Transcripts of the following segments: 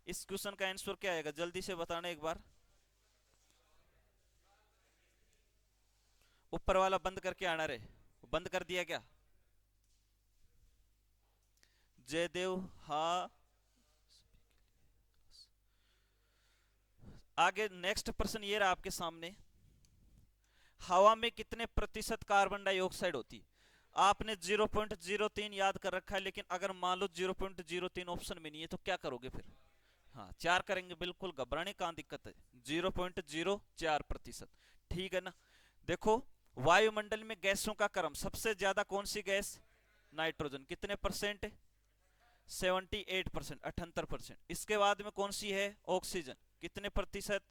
इस क्वेश्चन का आंसर क्या आएगा, जल्दी से बताना एक बार। ऊपर वाला बंद करके आना रे, बंद कर दिया क्या? जयदेव, हाँ। आगे नेक्स्ट प्रश्न ये रहा आपके सामने, हवा में कितने प्रतिशत कार्बन डाइऑक्साइड होती है? आपने 0.03 याद कर रखा है, लेकिन अगर मान लो 0.03 ऑप्शन में नहीं है तो क्या करोगे फिर? हाँ, 4 करेंगे, बिल्कुल घबराने कहाँ दिक्कत है। 0.04%, ठीक है ना। देखो, वायुमंडल में गैसों का क्रम सबसे ज्यादा कौन सी गैस? नाइट्रोजन, कितने परसेंट? 78%, 78%। इसके बाद में कौन सी है? ऑक्सीजन, कितने प्रतिशत?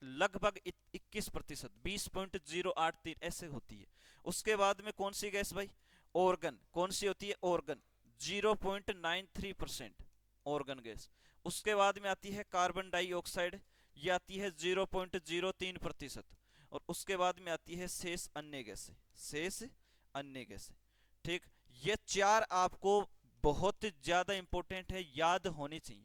लगभग 21%, 20.083 ऐसे होती है। उसके बाद में कौन सी गैस भाई? ऑर्गन, कौन सी होती है? Organ, 0.93% organ gas. उसके बाद में आती है कार्बन डाइऑक्साइड, ये आती है 0.03%। और उसके बाद में आती है शेष अन्य गैसें, शेष अन्य गैसें। ठीक, ये चार आपको बहुत ज्यादा इंपॉर्टेंट है, याद होनी चाहिए।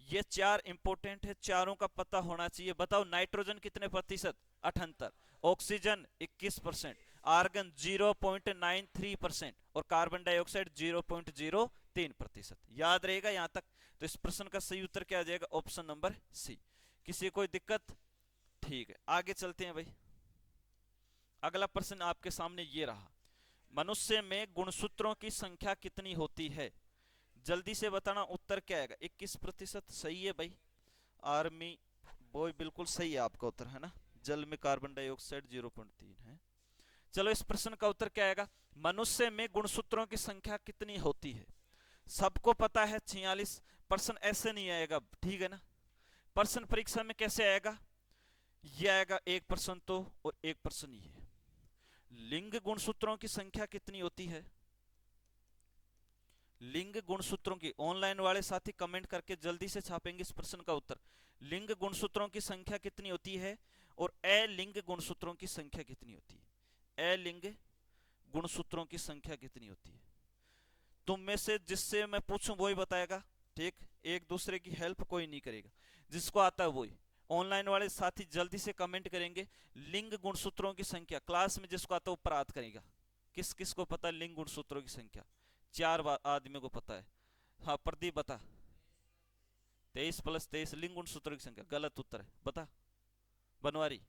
ये चार इंपॉर्टेंट है, चारों का पता होना चाहिए। बताओ, नाइट्रोजन कितने प्रतिशत? 78। ऑक्सीजन 21%, आर्गन 0.93% और कार्बन डाइऑक्साइड 0.03%। याद रहेगा यहां तक? तो इस प्रश्न का सही उत्तर क्या आ जाएगा? Option number C. किसी कोई दिक्कत? ठीक है, आगे चलते हैं भाई। अगला प्रश्न आपके सामने ये रहा, मनुष्य में गुणसूत्रों की संख्या कितनी होती है? जल्दी से बताना, उत्तर क्या आएगा? 21%, सही है भाई। आर्मी बॉय, बिल्कुल सही है आपका उत्तर, है ना। जल में कार्बन डाइऑक्साइड 0.3 है। चलो, इस प्रश्न का उत्तर क्या आएगा? मनुष्य में गुणसूत्रों की संख्या कितनी होती है? सबको पता है 46। प्रश्न ऐसे नहीं आएगा, ठीक है ना। प्रश्न परीक्षा में कैसे आएगा? ये आएगा 1% तो, और 1% ये। लिंग गुणसूत्रों की संख्या कितनी होती है? लिंग गुणसूत्रों की, ऑनलाइन वाले साथी कमेंट करके जल्दी से छापेंगे इस प्रश्न का उत्तर। लिंग गुणसूत्रों की संख्या कितनी होती है और अलिंग गुणसूत्रों की संख्या कितनी होती है? अलिंग गुणसूत्रों की संख्या कितनी होती है? तुम में से जिससे मैं पूछूं वही बताएगा, ठीक। एक दूसरे की हेल्प कोई नहीं करेगा, जिसको आता है वही। ऑनलाइन वाले साथी जल्दी से कमेंट करेंगे लिंग गुणसूत्रों की संख्या। क्लास में जिसको आता है वो प्राप्त करेगा। किस किस को पता है लिंग गुणसूत्रों की संख्या? चार आदमियों को पता है। हाँ, प्रदीप बता। 23+23 लिंग गुणसूत्रों की संख्या, गलत उत्तर है, बता। बनवारी,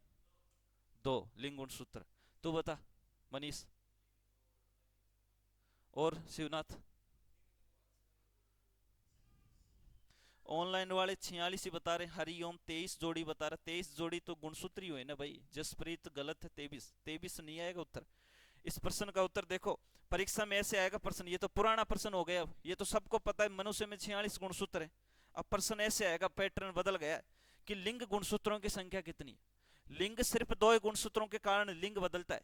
2 लिंग गुणसूत्र। तू बता मनीष। और शिवनाथ? ऑनलाइन वाले 46 ही बता रहे। हरिओम 23 जोड़ी बता रहा। 23 जोड़ी तो गुणसूत्र ही हुए ना भाई। जसप्रीत गलत है, 23 23 नहीं आएगा उत्तर। इस प्रश्न का उत्तर देखो, परीक्षा में ऐसे आएगा प्रश्न। ये तो पुराना प्रश्न हो गया, अब ये तो सबको पता है मनुष्य में 46 गुणसूत्र है। अब प्रश्न ऐसे आएगा, पैटर्न बदल गया कि लिंग गुणसूत्रों की संख्या कितनी है। लिंग सिर्फ दो ही गुणसूत्रों के कारण लिंग बदलता है।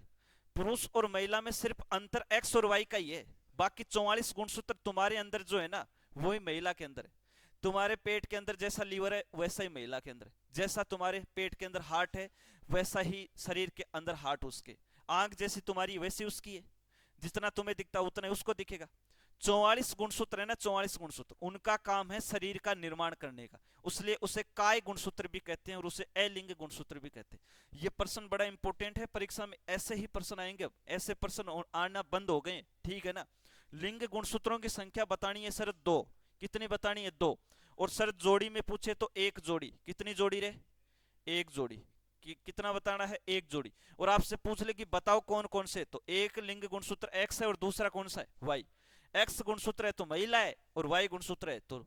पुरुष और महिला में सिर्फ अंतर एक्स और वाई का ही है। बाकी 44 गुणसूत्र तुम्हारे अंदर जो है ना, वही महिला के अंदर है। तुम्हारे पेट के अंदर जैसा लीवर है वैसा ही महिला के अंदर है। जैसा तुम्हारे पेट के अंदर हार्ट है वैसा ही शरीर के अंदर हार्ट उसके। आंख जैसी तुम्हारी वैसी उसकी है। जितना तुम्हें दिखता उतना ही उसको दिखेगा। 44 गुणसूत्र है ना, 44 गुणसूत्र, उनका काम है शरीर का निर्माण करने का। उसलिए उसे काय गुणसूत्र भी कहते हैं और उसे अलिंग गुणसूत्र भी कहते हैं। ये प्रश्न बड़ा इंपॉर्टेंट है, परीक्षा में ऐसे ही प्रश्न आएंगे। अब ऐसे प्रश्न आना बंद हो गए, ठीक है ना। लिंग गुणसूत्रों की संख्या बतानी है सर, 2। कितनी बतानी है? 2। और सर जोड़ी में पूछे तो एक जोड़ी। कितनी जोड़ी रे? एक जोड़ी। कितना बताना है? एक जोड़ी। और आपसे पूछ ले कि बताओ कौन कौन से, तो एक लिंग गुणसूत्र एक्स है और दूसरा कौन सा है? वाई। एक्स गुणसूत्र है तो महिला है और वाई गुणसूत्र है तो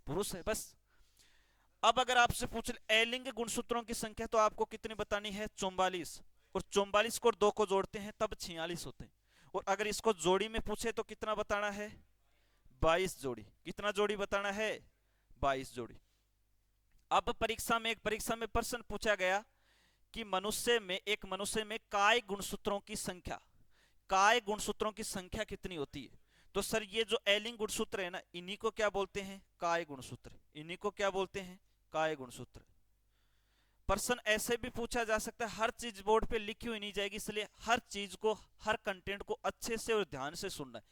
पुरुष है, बस। अब अगर आपसे पूछ ले अलिंग गुणसूत्रों की संख्या, तो आपको कितनी बतानी है? 44। और 44 को 2 को जोड़ते हैं तब 46 होते हैं। और अगर इसको जोड़ी में पूछे तो कितना बताना है? 22 जोड़ी। कितना जोड़ी बताना है? 22 जोड़ी। अब परीक्षा में प्रश्न पूछा गया कि मनुष्य में काय गुणसूत्रों की संख्या, काय गुणसूत्रों की संख्या कितनी होती है? तो सर ये जो एलिंग गुणसूत्र है ना, इन्हीं को क्या बोलते हैं? काय गुणसूत्र। इन्हीं को क्या बोलते हैं? काय गुणसूत्र। प्रश्न ऐसे भी पूछा जा सकता है, हर चीज बोर्ड पे लिखी हुई नहीं जाएगी, इसलिए हर चीज को, हर कंटेंट को अच्छे से और ध्यान से सुनना है।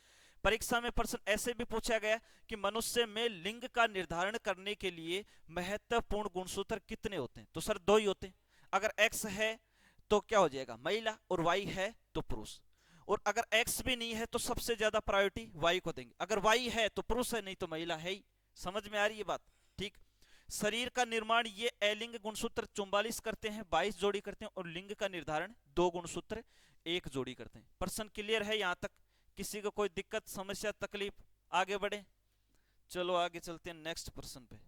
परीक्षा में प्रश्न ऐसे भी पूछा गया कि मनुष्य में लिंग का निर्धारण करने के लिए महत्वपूर्ण गुणसूत्र कितने होते हैं, तो सर 2 ही होते हैं। अगर एक्स है तो क्या हो जाएगा महिला, और वाई है तो पुरुष। और अगर एक्स भी नहीं है तो सबसे ज्यादा प्रायोरिटी वाई को देंगे, अगर वाई है तो पुरुष है, नहीं तो महिला है ही। समझ में आ रही है बात? ठीक। शरीर का निर्माण ये अलिंग गुणसूत्र 44 करते हैं, 22 जोड़ी करते हैं, और लिंग का निर्धारण 2 गुणसूत्र 1 जोड़ी करते हैं। प्रश्न क्लियर है यहां तक? किसी को कोई दिक्कत, समस्या, तकलीफ? आगे बढ़े, चलो आगे चलते हैं नेक्स्ट प्रश्न पे।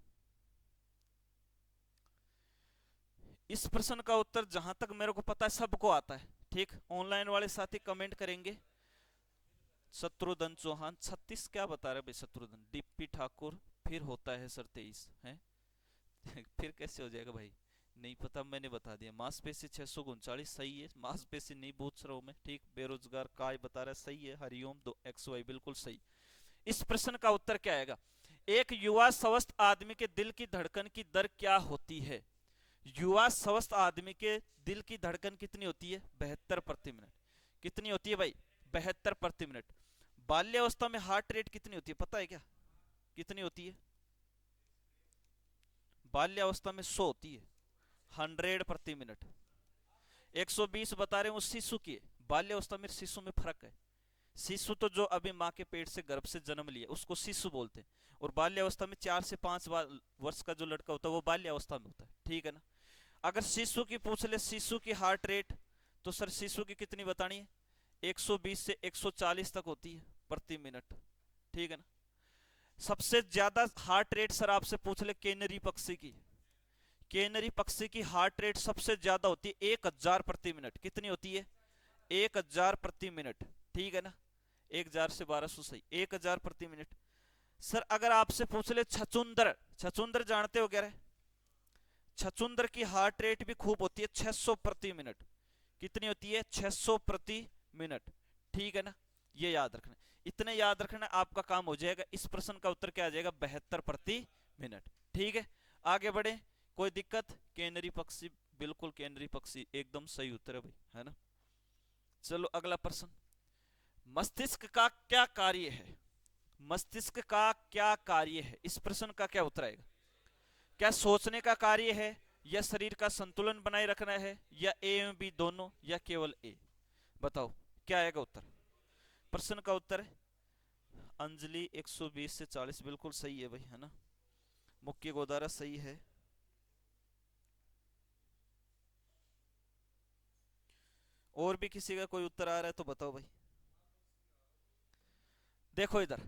इस प्रश्न का उत्तर जहां तक मेरे को पता है सबको आता है, ठीक। ऑनलाइन वाले साथी कमेंट करेंगे। शत्रुघ्न चौहान 36 क्या बता रहे भाई? शत्रुघ्न डीपी ठाकुर फिर होता है सर 23 है। फिर कैसे हो जाएगा भाई? नहीं पता, मैंने बता दिया। मांसपेशी 639 सही है, मांसपेशी नहीं पूछ रहा हूं मैं, ठीक। बेरोजगार काय बता रहा है, सही है। हरिओम 2 XY बिल्कुल सही। इस प्रश्न का उत्तर क्या आएगा? एक युवा स्वस्थ आदमी के दिल की धड़कन की दर क्या होती है? युवा स्वस्थ आदमी के दिल की धड़कन कितनी होती है? 72 प्रति मिनट। कितनी होती है भाई? 72 प्रति मिनट। बाल्यावस्था में हार्ट रेट कितनी होती है, पता है क्या? कितनी होती है? बाल्यावस्था में 100 होती है, 100 प्रति मिनट। 120 बता रहे हैं वो शिशु की है। बाल्यावस्था में शिशु में फर्क है। शिशु तो जो अभी माँ के पेट से, गर्भ से जन्म लिया उसको शिशु बोलते हैं, और बाल्यावस्था में 4 से 5 वर्ष का जो लड़का होता है वो बाल्यावस्था में होता है, ठीक है ना। अगर शिशु की पूछ ले, शिशु की हार्ट रेट, तो सर शिशु की कितनी बतानी है? 120 से 140 तक होती है प्रति मिनट, ठीक है ना। सबसे ज्यादा हार्ट रेट सर आपसे पूछ ले केनरी पक्षी की, केनरी पक्षी की हार्ट रेट सबसे ज्यादा होती है 1000 प्रति मिनट। कितनी होती है? 1000 प्रति मिनट, ठीक है ना। 1000 से 1200 सही, 1000 प्रति मिनट। सर अगर आपसे पूछ ले छछूंदर, छछूंदर जानते हो क्या रे? छछूंदर की हार्ट रेट भी खूब होती है 600 प्रति मिनट। कितनी होती है? 600 प्रति मिनट, ठीक है ना। ये याद रखना, इतने याद रखना, आपका काम हो जाएगा। इस प्रश्न का उत्तर क्या आ जाएगा? 72 प्रति मिनट, ठीक है। आगे बढ़े, कोई दिक्कत? केनरी पक्षी, बिल्कुल केनरी पक्षी एकदम सही उत्तर है भाई, है ना। चलो अगला प्रश्न, मस्तिष्क का क्या कार्य है? मस्तिष्क का क्या कार्य है? इस प्रश्न का क्या उत्तर आएगा? क्या सोचने का कार्य है, या शरीर का संतुलन बनाए रखना है, या ए एवं बी दोनों, या केवल ए? बताओ क्या आएगा उत्तर? प्रश्न का उत्तर है अंजलि 120 से 40 बिल्कुल सही है भाई, है ना। मुख्य गोदारा सही है। और भी किसी का कोई उत्तर आ रहा है तो बताओ भाई। देखो इधर,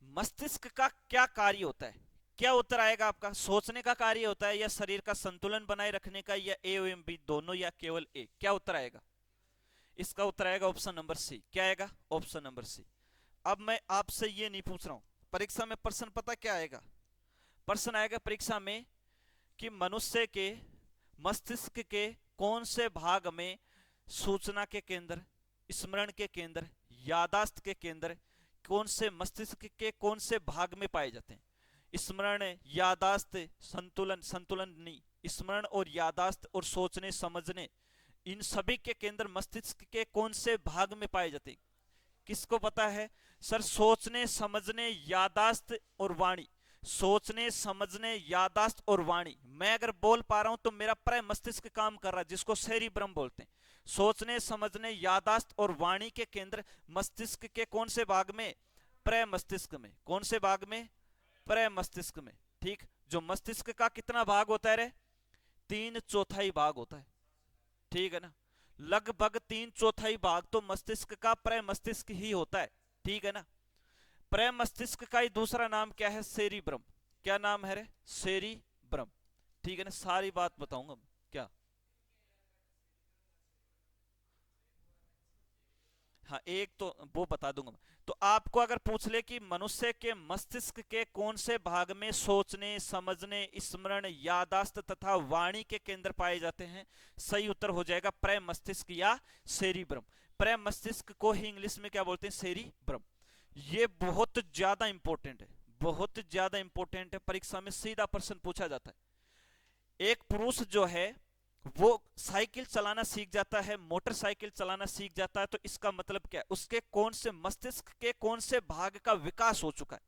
मस्तिष्क का क्या कार्य होता है? क्या उत्तर आएगा आपका? सोचने का कार्य होता है, या शरीर का संतुलन बनाए रखने का, या ए एवं बी दोनों, या केवल ए? क्या उत्तर आएगा? इसका उत्तर आएगा ऑप्शन नंबर सी। क्या आएगा? Option number C. अब मैं आपसे ये नहीं पूछ रहा हूं, परीक्षा में प्रश्न पता क्या आएगा? प्रश्न आएगा परीक्षा में कि मनुष्य के मस्तिष्क के कौन से भाग में सूचना के केंद्र, स्मरण के केंद्र, यादाश्त के केंद्र, कौन से मस्तिष्क के कौन से भाग में पाए जाते हैं? स्मरण, यादाश्त, संतुलन, संतुलन नहीं, स्मरण और यादाश्त और सोचने समझने, इन सभी के केंद्र मस्तिष्क के कौन से भाग में पाए जाते हैं? किसको पता है? सर सोचने, समझने, यादाश्त और वाणी। सोचने, समझने, यादाश्त और वाणी। मैं अगर बोल पा रहा हूं तो मेरा प्राय मस्तिष्क काम कर रहा है, जिसको सेरिब्रम बोलते हैं। सोचने, समझने, यादाश्त और वाणी के केंद्र मस्तिष्क के कौन से भाग में? प्रे मस्तिष्क में। कौन से भाग में? प्रे मस्तिष्क में, ठीक। जो मस्तिष्क का कितना भाग होता है रे? 3/4 भाग होता है, ठीक है ना। लगभग 3/4 भाग तो मस्तिष्क का प्रे मस्तिष्क ही होता है, ठीक है ना। प्रे मस्तिष्क का ही दूसरा नाम क्या है? सेरिब्रम। क्या नाम है रे? सेरिब्रम, ठीक है ना। सारी बात बताऊंगा क्या। हाँ एक तो वो बता दूंगा। तो आपको अगर पूछ ले कि मनुष्य के मस्तिष्क के कौन से भाग में सोचने, समझने, स्मरण, यादाश्त तथा वाणी के केंद्र पाए जाते हैं, सही उत्तर हो जाएगा प्रे मस्तिष्क या सेरिब्रम। प्रे मस्तिष्क को ही इंग्लिश में क्या बोलते हैं? सेरिब्रम। ये बहुत ज्यादा इंपॉर्टेंट है, बहुत ज्यादा इंपॉर्टेंट है। परीक्षा में सीधा प्रश्न पूछा जाता है। एक पुरुष जो है वो साइकिल चलाना सीख जाता है, मोटरसाइकिल चलाना सीख जाता है, तो इसका मतलब क्या है, उसके कौन से मस्तिष्क के कौन से भाग का विकास हो चुका है?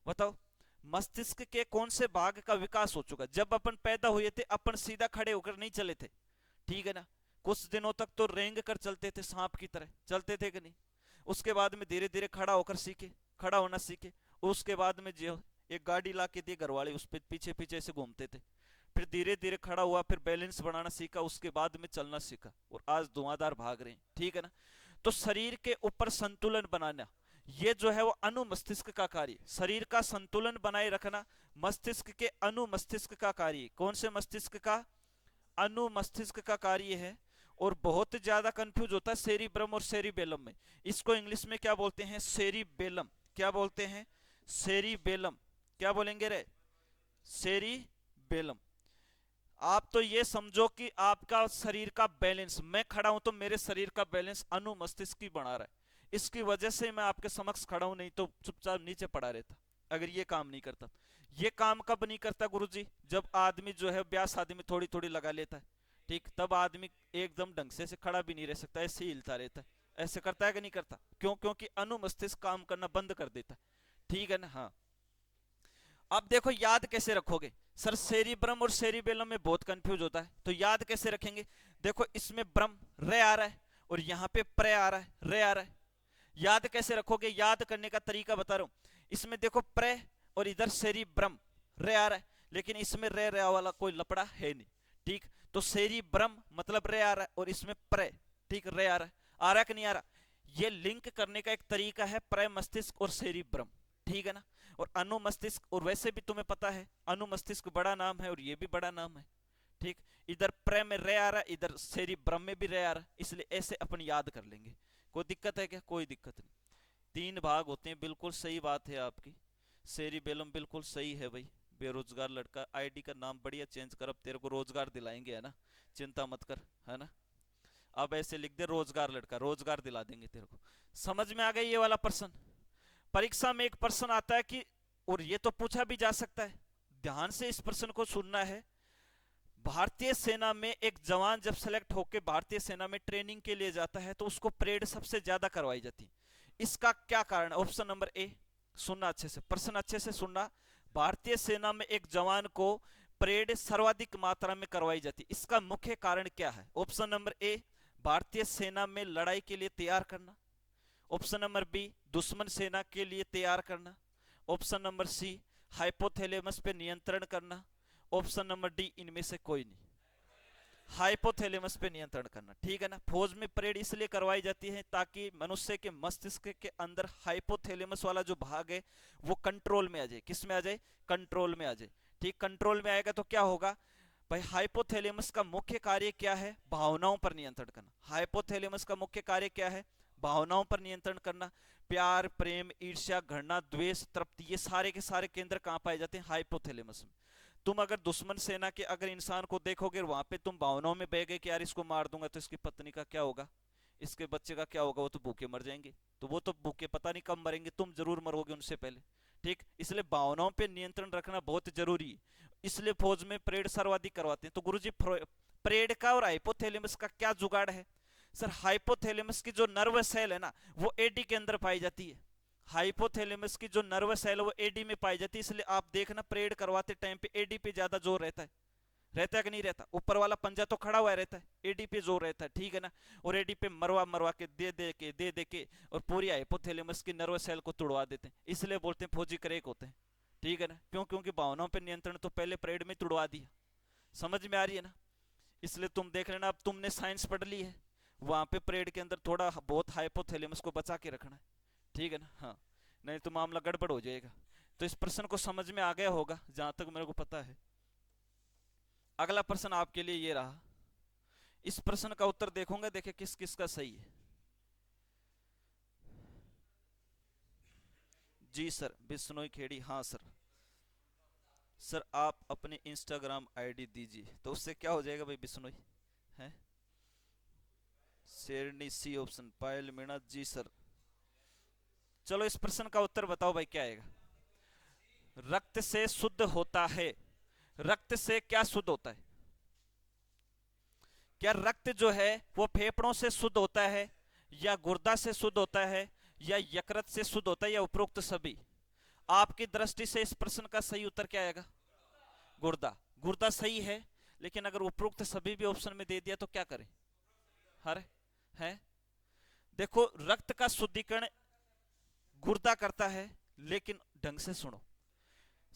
बताओ। मस्तिष्क के कौन से भाग का विकास हो चुका है? जब अपन पैदा हुए थे अपन सीधा खड़े होकर नहीं चले थे, ठीक है ना? कुछ दिनों तक तो रेंग कर चलते थे, सांप की तरह चलते थे कि नहीं? उसके बाद में धीरे धीरे खड़ा होकर सीखे, खड़ा होना सीखे। उसके बाद में जो एक गाड़ी ला के दी घर वाले, उस पर पीछे पीछे से घूमते थे। फिर धीरे धीरे खड़ा हुआ, फिर बैलेंस बनाना सीखा, उसके बाद में चलना सीखा, और आज धुआंधार भाग रहे हैं, ठीक है ना? तो शरीर के ऊपर संतुलन बनाना, ये जो है वो अनुमस्तिष्क का कार्य। शरीर का संतुलन बनाए रखना मस्तिष्क के अनुमस्तिष्क का कार्य। कौन से मस्तिष्क का? अनुमस्तिष्क का कार्य है। और बहुत ज्यादा कंफ्यूज होता है सेरिब्रम और सेरिबेलम में। इसको इंग्लिश में क्या बोलते हैं? सेरिबेलम। क्या बोलते हैं? सेरिबेलम। क्या बोलेंगे रे? सेरिबेलम। आप तो ये समझो कि आपका शरीर का बैलेंस, मैं खड़ा हूं तो मेरे शरीर का बैलेंस अनुमस्तिष्क ही बना रहा है। इसकी वजह से मैं आपके समक्ष खड़ा हूं, नहीं तो चुपचाप नीचे पड़ा रहता अगर ये काम नहीं करता। ये काम कब नहीं करता गुरुजी? जब आदमी जो है ब्यास आदमी थोड़ी थोड़ी लगा लेता है, ठीक, तब आदमी एकदम ढंग से खड़ा भी नहीं रह सकता, ऐसे ही हिलता रहता है। ऐसे करता है कि नहीं करता? क्यों? क्योंकि अनुमस्तिष्क काम करना बंद कर देता है, ठीक है ना? हाँ। अब देखो याद कैसे रखोगे? सर सेरिब्रम और सेरिबेलम में बहुत कंफ्यूज होता है, तो याद कैसे रखेंगे? देखो इसमें ब्रम रे आ रहा है और यहाँ पे प्रे आ रहा है, रे आ रहा है। याद कैसे रखोगे? याद करने का तरीका बता रहा हूं। इसमें देखो प्रे और इधर सेरिब्रम, रे आ रहा है, लेकिन इसमें रे रे वाला कोई लपड़ा है नहीं, ठीक? तो सेरिब्रम मतलब रे आ रहा है और इसमें प्रे, ठीक, रे आ रहा है कि नहीं आ रहा? ये लिंक करने का एक तरीका है, प्रे मस्तिष्क और सेरिब्रम, ठीक है ना? और अनुमस्तिष्क, और वैसे भी तुम्हें पता है अनुमस्तिष्क बड़ा नाम है और ये भी बड़ा नाम है, ठीक? इधर प्रे में रे आ रहा है, इधर सेरिब्रम में भी रे आ रहा है, इसलिए ऐसे अपन याद कर लेंगे। कोई दिक्कत है क्या? कोई दिक्कत नहीं। तीन भाग होते हैं, बिल्कुल सही बात है आपकी। सेरिबेलम बिल्कुल सही है भाई। बेरोजगार लड़का, आईडी का नाम बढ़िया चेंज कर, अब तेरे को रोजगार दिलाएंगे, है ना? चिंता मत कर, है ना? अब ऐसे लिख दे रोजगार लड़का, रोजगार दिला देंगे तेरे को। समझ में आ गया ये वाला प्रश्न? परीक्षा में एक प्रश्न आता है कि, और ये तो पूछा भी जा सकता है, ध्यान से इस प्रश्न को सुनना है। भारतीय सेना में एक जवान जब सेलेक्ट होकर भारतीय सेना में ट्रेनिंग के लिए जाता है तो उसको परेड सबसे ज्यादा करवाई जाती है। इसका क्या कारण? ऑप्शन नंबर ए, सुनना अच्छे से, प्रश्न अच्छे से सुनना। भारतीय सेना में एक जवान को परेड सर्वाधिक मात्रा में करवाई जाती है, इसका मुख्य कारण क्या है? ऑप्शन नंबर ए, भारतीय सेना में लड़ाई के लिए तैयार करना। ऑप्शन नंबर बी, दुश्मन सेना के लिए तैयार करना। ऑप्शन नंबर सी, हाइपोथैलेमस पे नियंत्रण करना। ऑप्शन नंबर डी, इनमें से कोई नहीं। हाइपोथैलेमस पे नियंत्रण करना, ठीक है ना? फौज में परेड इसलिए करवाई जाती है ताकि मनुष्य के मस्तिष्क के अंदर हाइपोथैलेमस वाला जो भाग है वो कंट्रोल में आ जाए। किस में आ जाए? कंट्रोल में आ जाए, ठीक? कंट्रोल में आएगा तो क्या होगा भाई? हाइपोथैलेमस का मुख्य कार्य क्या है? भावनाओं पर नियंत्रण करना। हाइपोथैलेमस का मुख्य कार्य क्या है? भावनाओं पर नियंत्रण करना। प्यार, प्रेम, ईर्ष्या, घृणा, द्वेष, तृप्ति, ये सारे के सारे केंद्र कहां पाए जाते हैं? हाइपोथैलेमस में। तुम अगर दुश्मन सेना के अगर इंसान को देखोगे वहां पे तुम भावनाओं में बह गए कि यार इसको मार दूंगा तो इसकी पत्नी का क्या होगा, इसके बच्चे का क्या होगा, वो तो भूखे मर जाएंगे। तो वो तो भूखे पता नहीं कब मरेंगे, तुम जरूर मरोगे उनसे पहले, ठीक? इसलिए भावनाओं पे नियंत्रण रखना बहुत जरूरी है। इसलिए फौज में परेड सर्वाधिक करवाते हैं। तो गुरुजी परेड का और हाइपोथैलेमस का क्या जुगाड़ है? सर हाइपोथैलेमस की जो नर्व सेल है ना वो एडी के अंदर पाई जाती है। हाइपोथैलेमस की जो नर्वस सेल है वो एडी में पाई जाती है, इसलिए आप देखना परेड करवाते टाइम पे एडी पे ज्यादा जोर रहता है। रहता है कि नहीं रहता? ऊपर वाला पंजा तो खड़ा हुआ रहता है, एडी पे जोर रहता है, ठीक है ना? और एडी पे मरवा मरवा के दे के और पूरी हाइपोथैलेमस की नर्वस सेल को तुड़वा देते हैं। इसलिए बोलते हैं फौजी करेक होते हैं, ठीक है ना? क्यों? क्योंकि भावनाओं पर नियंत्रण तो पहले परेड में तुड़वा दिया। समझ में आ रही है ना? इसलिए तुम देख लेना, अब तुमने साइंस पढ़ ली है, वहां पे परेड के अंदर थोड़ा बहुत हाइपोथैलेमस को बचा के रखना है, ठीक है ना? हाँ, नहीं तो मामला गड़बड़ हो जाएगा। तो इस प्रश्न को समझ में आ गया होगा जहां तक मेरे को पता है। अगला प्रश्न आपके लिए ये रहा। इस प्रश्न का उत्तर देखूंगा, देखे किस किस का सही है। जी सर, बिश्नोई खेड़ी, हाँ सर। सर आप अपने इंस्टाग्राम आईडी दीजिए, तो उससे क्या हो जाएगा भाई बिश्नोई? है शेरनी सी ऑप्शन, पायल मीणा, जी सर। चलो इस प्रश्न का उत्तर बताओ भाई क्या आएगा? रक्त से शुद्ध होता है। रक्त से क्या शुद्ध होता है? क्या रक्त जो है वो फेफड़ों से शुद्ध होता है, या गुर्दा से शुद्ध होता है, या यकृत से शुद्ध होता है, या उपरोक्त सभी? आपकी दृष्टि से इस प्रश्न का सही उत्तर क्या आएगा? गुर्दा। गुर्दा सही है, लेकिन अगर उपरोक्त सभी भी ऑप्शन में दे दिया तो क्या करें? हर है। देखो, रक्त का शुद्धिकरण गुर्दा करता है, लेकिन ढंग से सुनो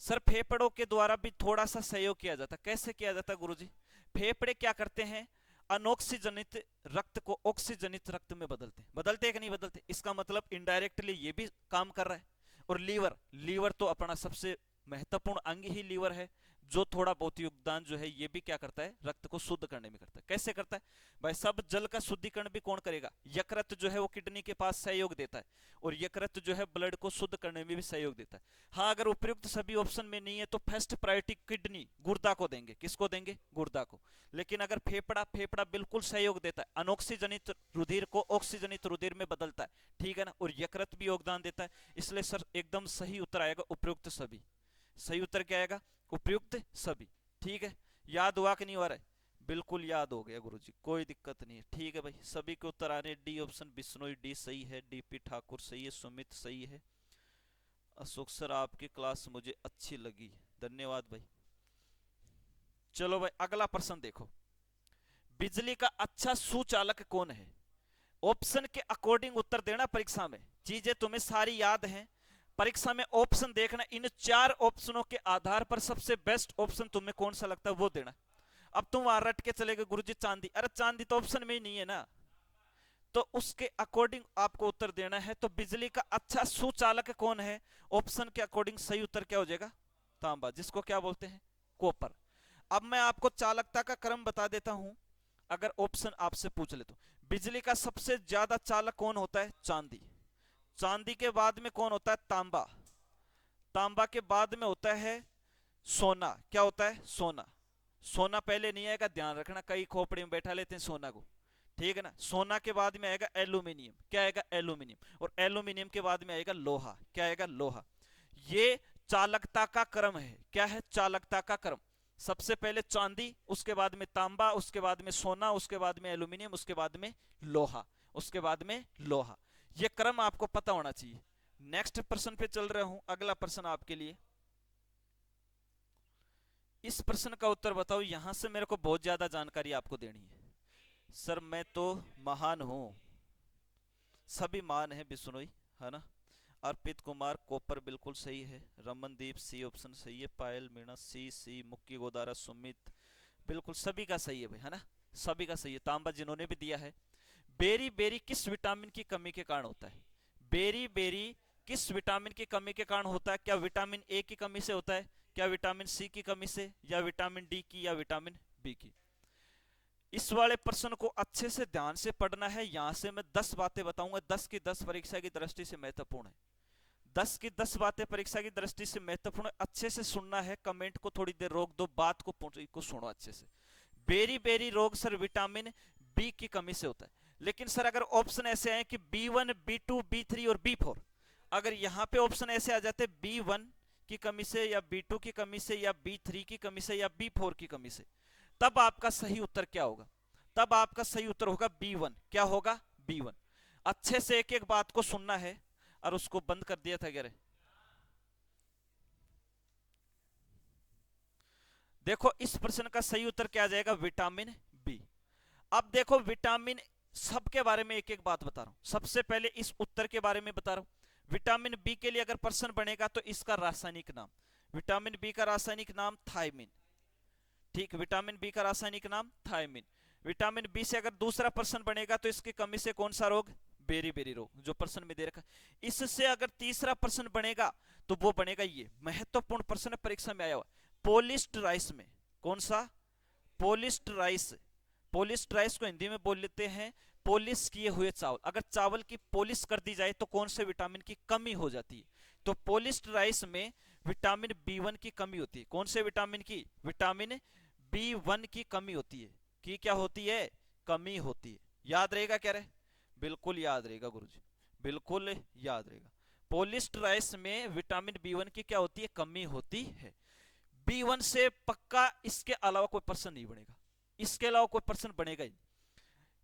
सर, फेफड़ों के द्वारा भी थोड़ा सा सहयोग किया जाता। कैसे किया जाता गुरुजी? फेफड़े क्या करते हैं, अनऑक्सीजनित रक्त को ऑक्सीजनित रक्त में बदलते हैं। बदलते हैं कि नहीं बदलते? इसका मतलब इनडायरेक्टली ये भी काम कर रहा है। और लीवर, लीवर तो अपना सबसे महत्वपूर्ण अंग ही लीवर है, जो थोड़ा बहुत योगदान जो है ये भी क्या करता है, रक्त को शुद्ध करने में करता है। कैसे करता है भाई? सब जल का शुद्धिकरण भी कौन करेगा? यकृत जो है वो किडनी के पास सहयोग देता है, और यकृत जो है ब्लड को शुद्ध करने में भी सहयोग देता है। हाँ, अगर उपयुक्त सभी ऑप्शन में नहीं है तो फर्स्ट प्रायोरिटी किडनी, गुर्दा को देंगे। किसको देंगे? गुर्दा को। लेकिन अगर फेफड़ा, फेफड़ा बिल्कुल सहयोग देता है, अनऑक्सीजनित रुधिर को ऑक्सीजनित रुधिर में बदलता है, ठीक है ना, और यकृत भी योगदान देता है। इसलिए सर एकदम सही उत्तर आएगा उपयुक्त सभी। सही उत्तर क्या आएगा? उपयुक्त सभी। ठीक है, याद हुआ कि नहीं हो रहा है? बिल्कुल याद हो गया गुरुजी, कोई दिक्कत नहीं है। ठीक है भाई, सभी के उत्तर आ रहे हैं। डी ऑप्शन बिश्नोई डी सही है, डीपी ठाकुर सही है, सुमित सही है। अशोक सर आपकी क्लास मुझे अच्छी लगी, धन्यवाद भाई। चलो भाई, अगला प्रश्न देखो। बिजली का अच्छा सुचालक कौन है? ऑप्शन के अकॉर्डिंग उत्तर देना परीक्षा में। चीजें तुम्हें सारी याद हैं, परीक्षा में ऑप्शन देखना। इन 4 ऑप्शनों के आधार पर सबसे बेस्ट ऑप्शन तुम्हें कौन सा लगता है वो देना। अब तुम वहां रट के चले गए गुरुजी चांदी, अरे चांदी तो ऑप्शन में ही नहीं है ना, तो उसके अकॉर्डिंग आपको उत्तर देना है। तो बिजली का अच्छा सुचालक कौन है? ऑप्शन के अकॉर्डिंग सही उत्तर क्या हो जाएगा? तांबा, जिसको क्या बोलते हैं? कॉपर। अब मैं आपको चालकता का क्रम बता देता हूं, अगर ऑप्शन आपसे पूछ ले तो। बिजली का सबसे ज्यादा चालक कौन होता है? चांदी। चांदी के बाद में कौन होता है? तांबा। तांबा के बाद में होता है सोना। क्या होता है? सोना। सोना पहले नहीं आएगा, ध्यान रखना, कई खोपड़ी में बैठा लेते हैं सोना को, ठीक है ना। सोना के बाद में आएगा एल्यूमिनियम। क्या आएगा? एल्यूमिनियम। और एल्यूमिनियम के बाद में आएगा लोहा। क्या आएगा? लोहा। ये चालकता का क्रम है। क्या है? चालकता का क्रम। सबसे पहले चांदी, उसके बाद में तांबा, उसके बाद में सोना, उसके बाद में एल्यूमिनियम, उसके बाद में लोहा, उसके बाद में लोहा। ये क्रम आपको पता होना चाहिए। नेक्स्ट प्रश्न पे चल रहा हूं। अगला प्रश्न आपके लिए, इस प्रश्न का उत्तर बताओ। यहां से मेरे को बहुत ज्यादा जानकारी आपको देनी है। सर मैं तो महान हूं, सभी मान है बिश्नोई, है ना। अर्पित कुमार कॉपर बिल्कुल सही है। रमनदीप सी ऑप्शन सही है। पायल मीणा सी सी। मुक्की गोदारा सुमित बिल्कुल सभी का सही है भाई, है ना, सभी का सही है। तांबा जिन्होंने भी दिया है। बेरी बेरी किस विटामिन की कमी के कारण होता है? बेरी बेरी किस विटामिन की कमी के कारण होता है? क्या विटामिन ए की कमी से होता है, क्या विटामिन सी की कमी से, या विटामिन डी की, या विटामिन बी की? इस वाले प्रश्न को अच्छे से ध्यान से पढ़ना है। यहां से मैं 10 बातें बताऊंगा, 10 की 10 परीक्षा की दृष्टि से महत्वपूर्ण है। 10 की 10 बातें परीक्षा की दृष्टि से महत्वपूर्ण है। अच्छे से सुनना है, कमेंट को थोड़ी देर रोक दो, बात को सुनो अच्छे से। बेरी बेरी रोग सर विटामिन बी की कमी से होता है। लेकिन सर अगर ऑप्शन ऐसे आए कि B1, B2, B3 और B4, अगर यहां पे ऑप्शन ऐसे आ जाते B1 की कमी से, या B2 की कमी से, या B3 की कमी से, या B4 की कमी से, तब आपका सही उत्तर क्या होगा? तब आपका सही उत्तर होगा B1। क्या होगा? B1। अच्छे से एक एक बात को सुनना है। और उसको बंद कर दिया था क्या रे? देखो, इस प्रश्न का सही उत्तर क्या आ जाएगा? Vitamin B. अब देखो, विटामिन सबके बारे में एक एक बात बता रहा हूं। सबसे पहले इस उत्तर के बारे में बता रहा हूं। विटामिन बी के लिए अगर प्रश्न बनेगा तो इसका रासायनिक नाम, विटामिन बी का रासायनिक नाम थायमिन। ठीक, विटामिन बी का रासायनिक नाम थायमिन। विटामिन बी से अगर दूसरा प्रश्न बनेगा तो इसकी कमी से कौन सा रोग? बेरी बेरी रोग, जो प्रश्न में दे रखा। इससे अगर तीसरा प्रश्न बनेगा तो वो बनेगा, ये महत्वपूर्ण प्रश्न परीक्षा में आया हुआ, पोलिश्ड राइस में। कौन सा? पोलिश्ड राइस। पोलिश्ड राइस को हिंदी में बोल लेते हैं पोलिश किए हुए चावल। अगर चावल की पोलिश कर दी जाए तो कौन से विटामिन की कमी हो जाती है? तो पोलिश्ड राइस में विटामिन B1 की कमी होती है। कौन से विटामिन की? विटामिन B1 की कमी होती है। कि क्या होती है? कमी होती है। याद रहेगा क्या रहे? बिल्कुल याद रहेगा गुरुजी, बिल्कुल याद रहेगा। पोलिश्ड राइस में विटामिन B1 की क्या होती है? कमी होती है। B1 से पक्का इसके अलावा कोई प्रश्न नहीं बनेगा। इसके अलावा कोई प्रश्न बनेगा ही।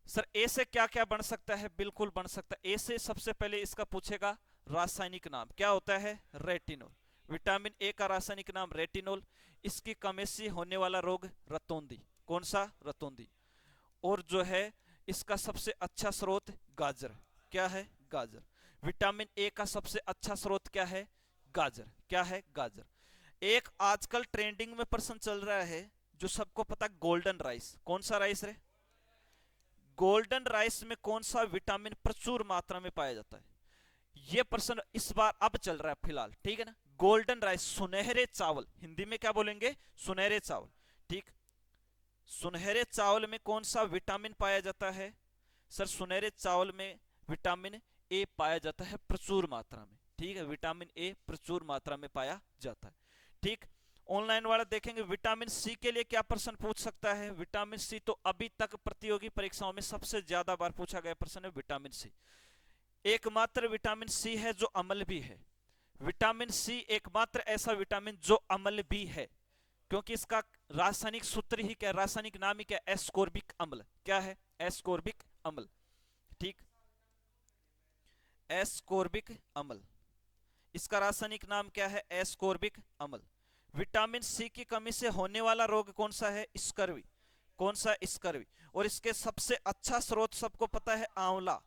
सर ए से क्या क्या बन सकता है? बिल्कुल बन सकता है। ए से सबसे पहले इसका पूछेगा रासायनिक नाम, क्या होता है? रेटिनोल। विटामिन ए का रासायनिक नाम रेटिनोल। इसकी कमी से होने वाला रोग रतौंधी। कौन सा? रतौंधी। और जो है इसका सबसे अच्छा स्रोत गाजर। क्या है? गाजर। विटामिन ए का सबसे अच्छा स्रोत क्या है? गाजर। क्या है? गाजर। एक आजकल ट्रेंडिंग में प्रश्न चल रहा है जो सबको पता, गोल्डन राइस। कौन सा राइस रे? गोल्डन राइस में कौन सा विटामिन प्रचुर मात्रा में पाया जाता है? यह प्रश्न इस बार अब चल रहा है फिलहाल, ठीक है ना। गोल्डन राइस, सुनहरे चावल, हिंदी में क्या बोलेंगे? सुनहरे चावल। ठीक। सुनहरे चावल में कौन सा विटामिन पाया जाता है? सर सुनहरे चावल में विटामिन ए पाया जाता है प्रचुर मात्रा में। ठीक है, विटामिन ए प्रचुर मात्रा में पाया जाता है। ठीक। ऑनलाइन वाला देखेंगे विटामिन सी के लिए क्या प्रश्न पूछ सकता है? विटामिन सी तो अभी तक प्रतियोगी परीक्षाओं में सबसे ज्यादा बार पूछा गया प्रश्न है विटामिन सी। एकमात्र विटामिन सी है जो अम्ल भी है। विटामिन सी एकमात्र ऐसा विटामिन जो अम्ल भी है, क्योंकि इसका रासायनिक सूत्र ही क्या, रासायनिक नाम ही क्या? एस्कोर्बिक अम्ल। क्या है? एस्कोर्बिक अम्ल। ठीक। एस्कोर्बिक अम्ल, इसका रासायनिक नाम क्या है? एस्कोर्बिक अम्ल। विटामिन सी की कमी से होने वाला रोग कौन सा है? स्कर्वी। कौन सा? स्कर्वी। और इसके सबसे अच्छा स्रोत सबको पता है, आंवला।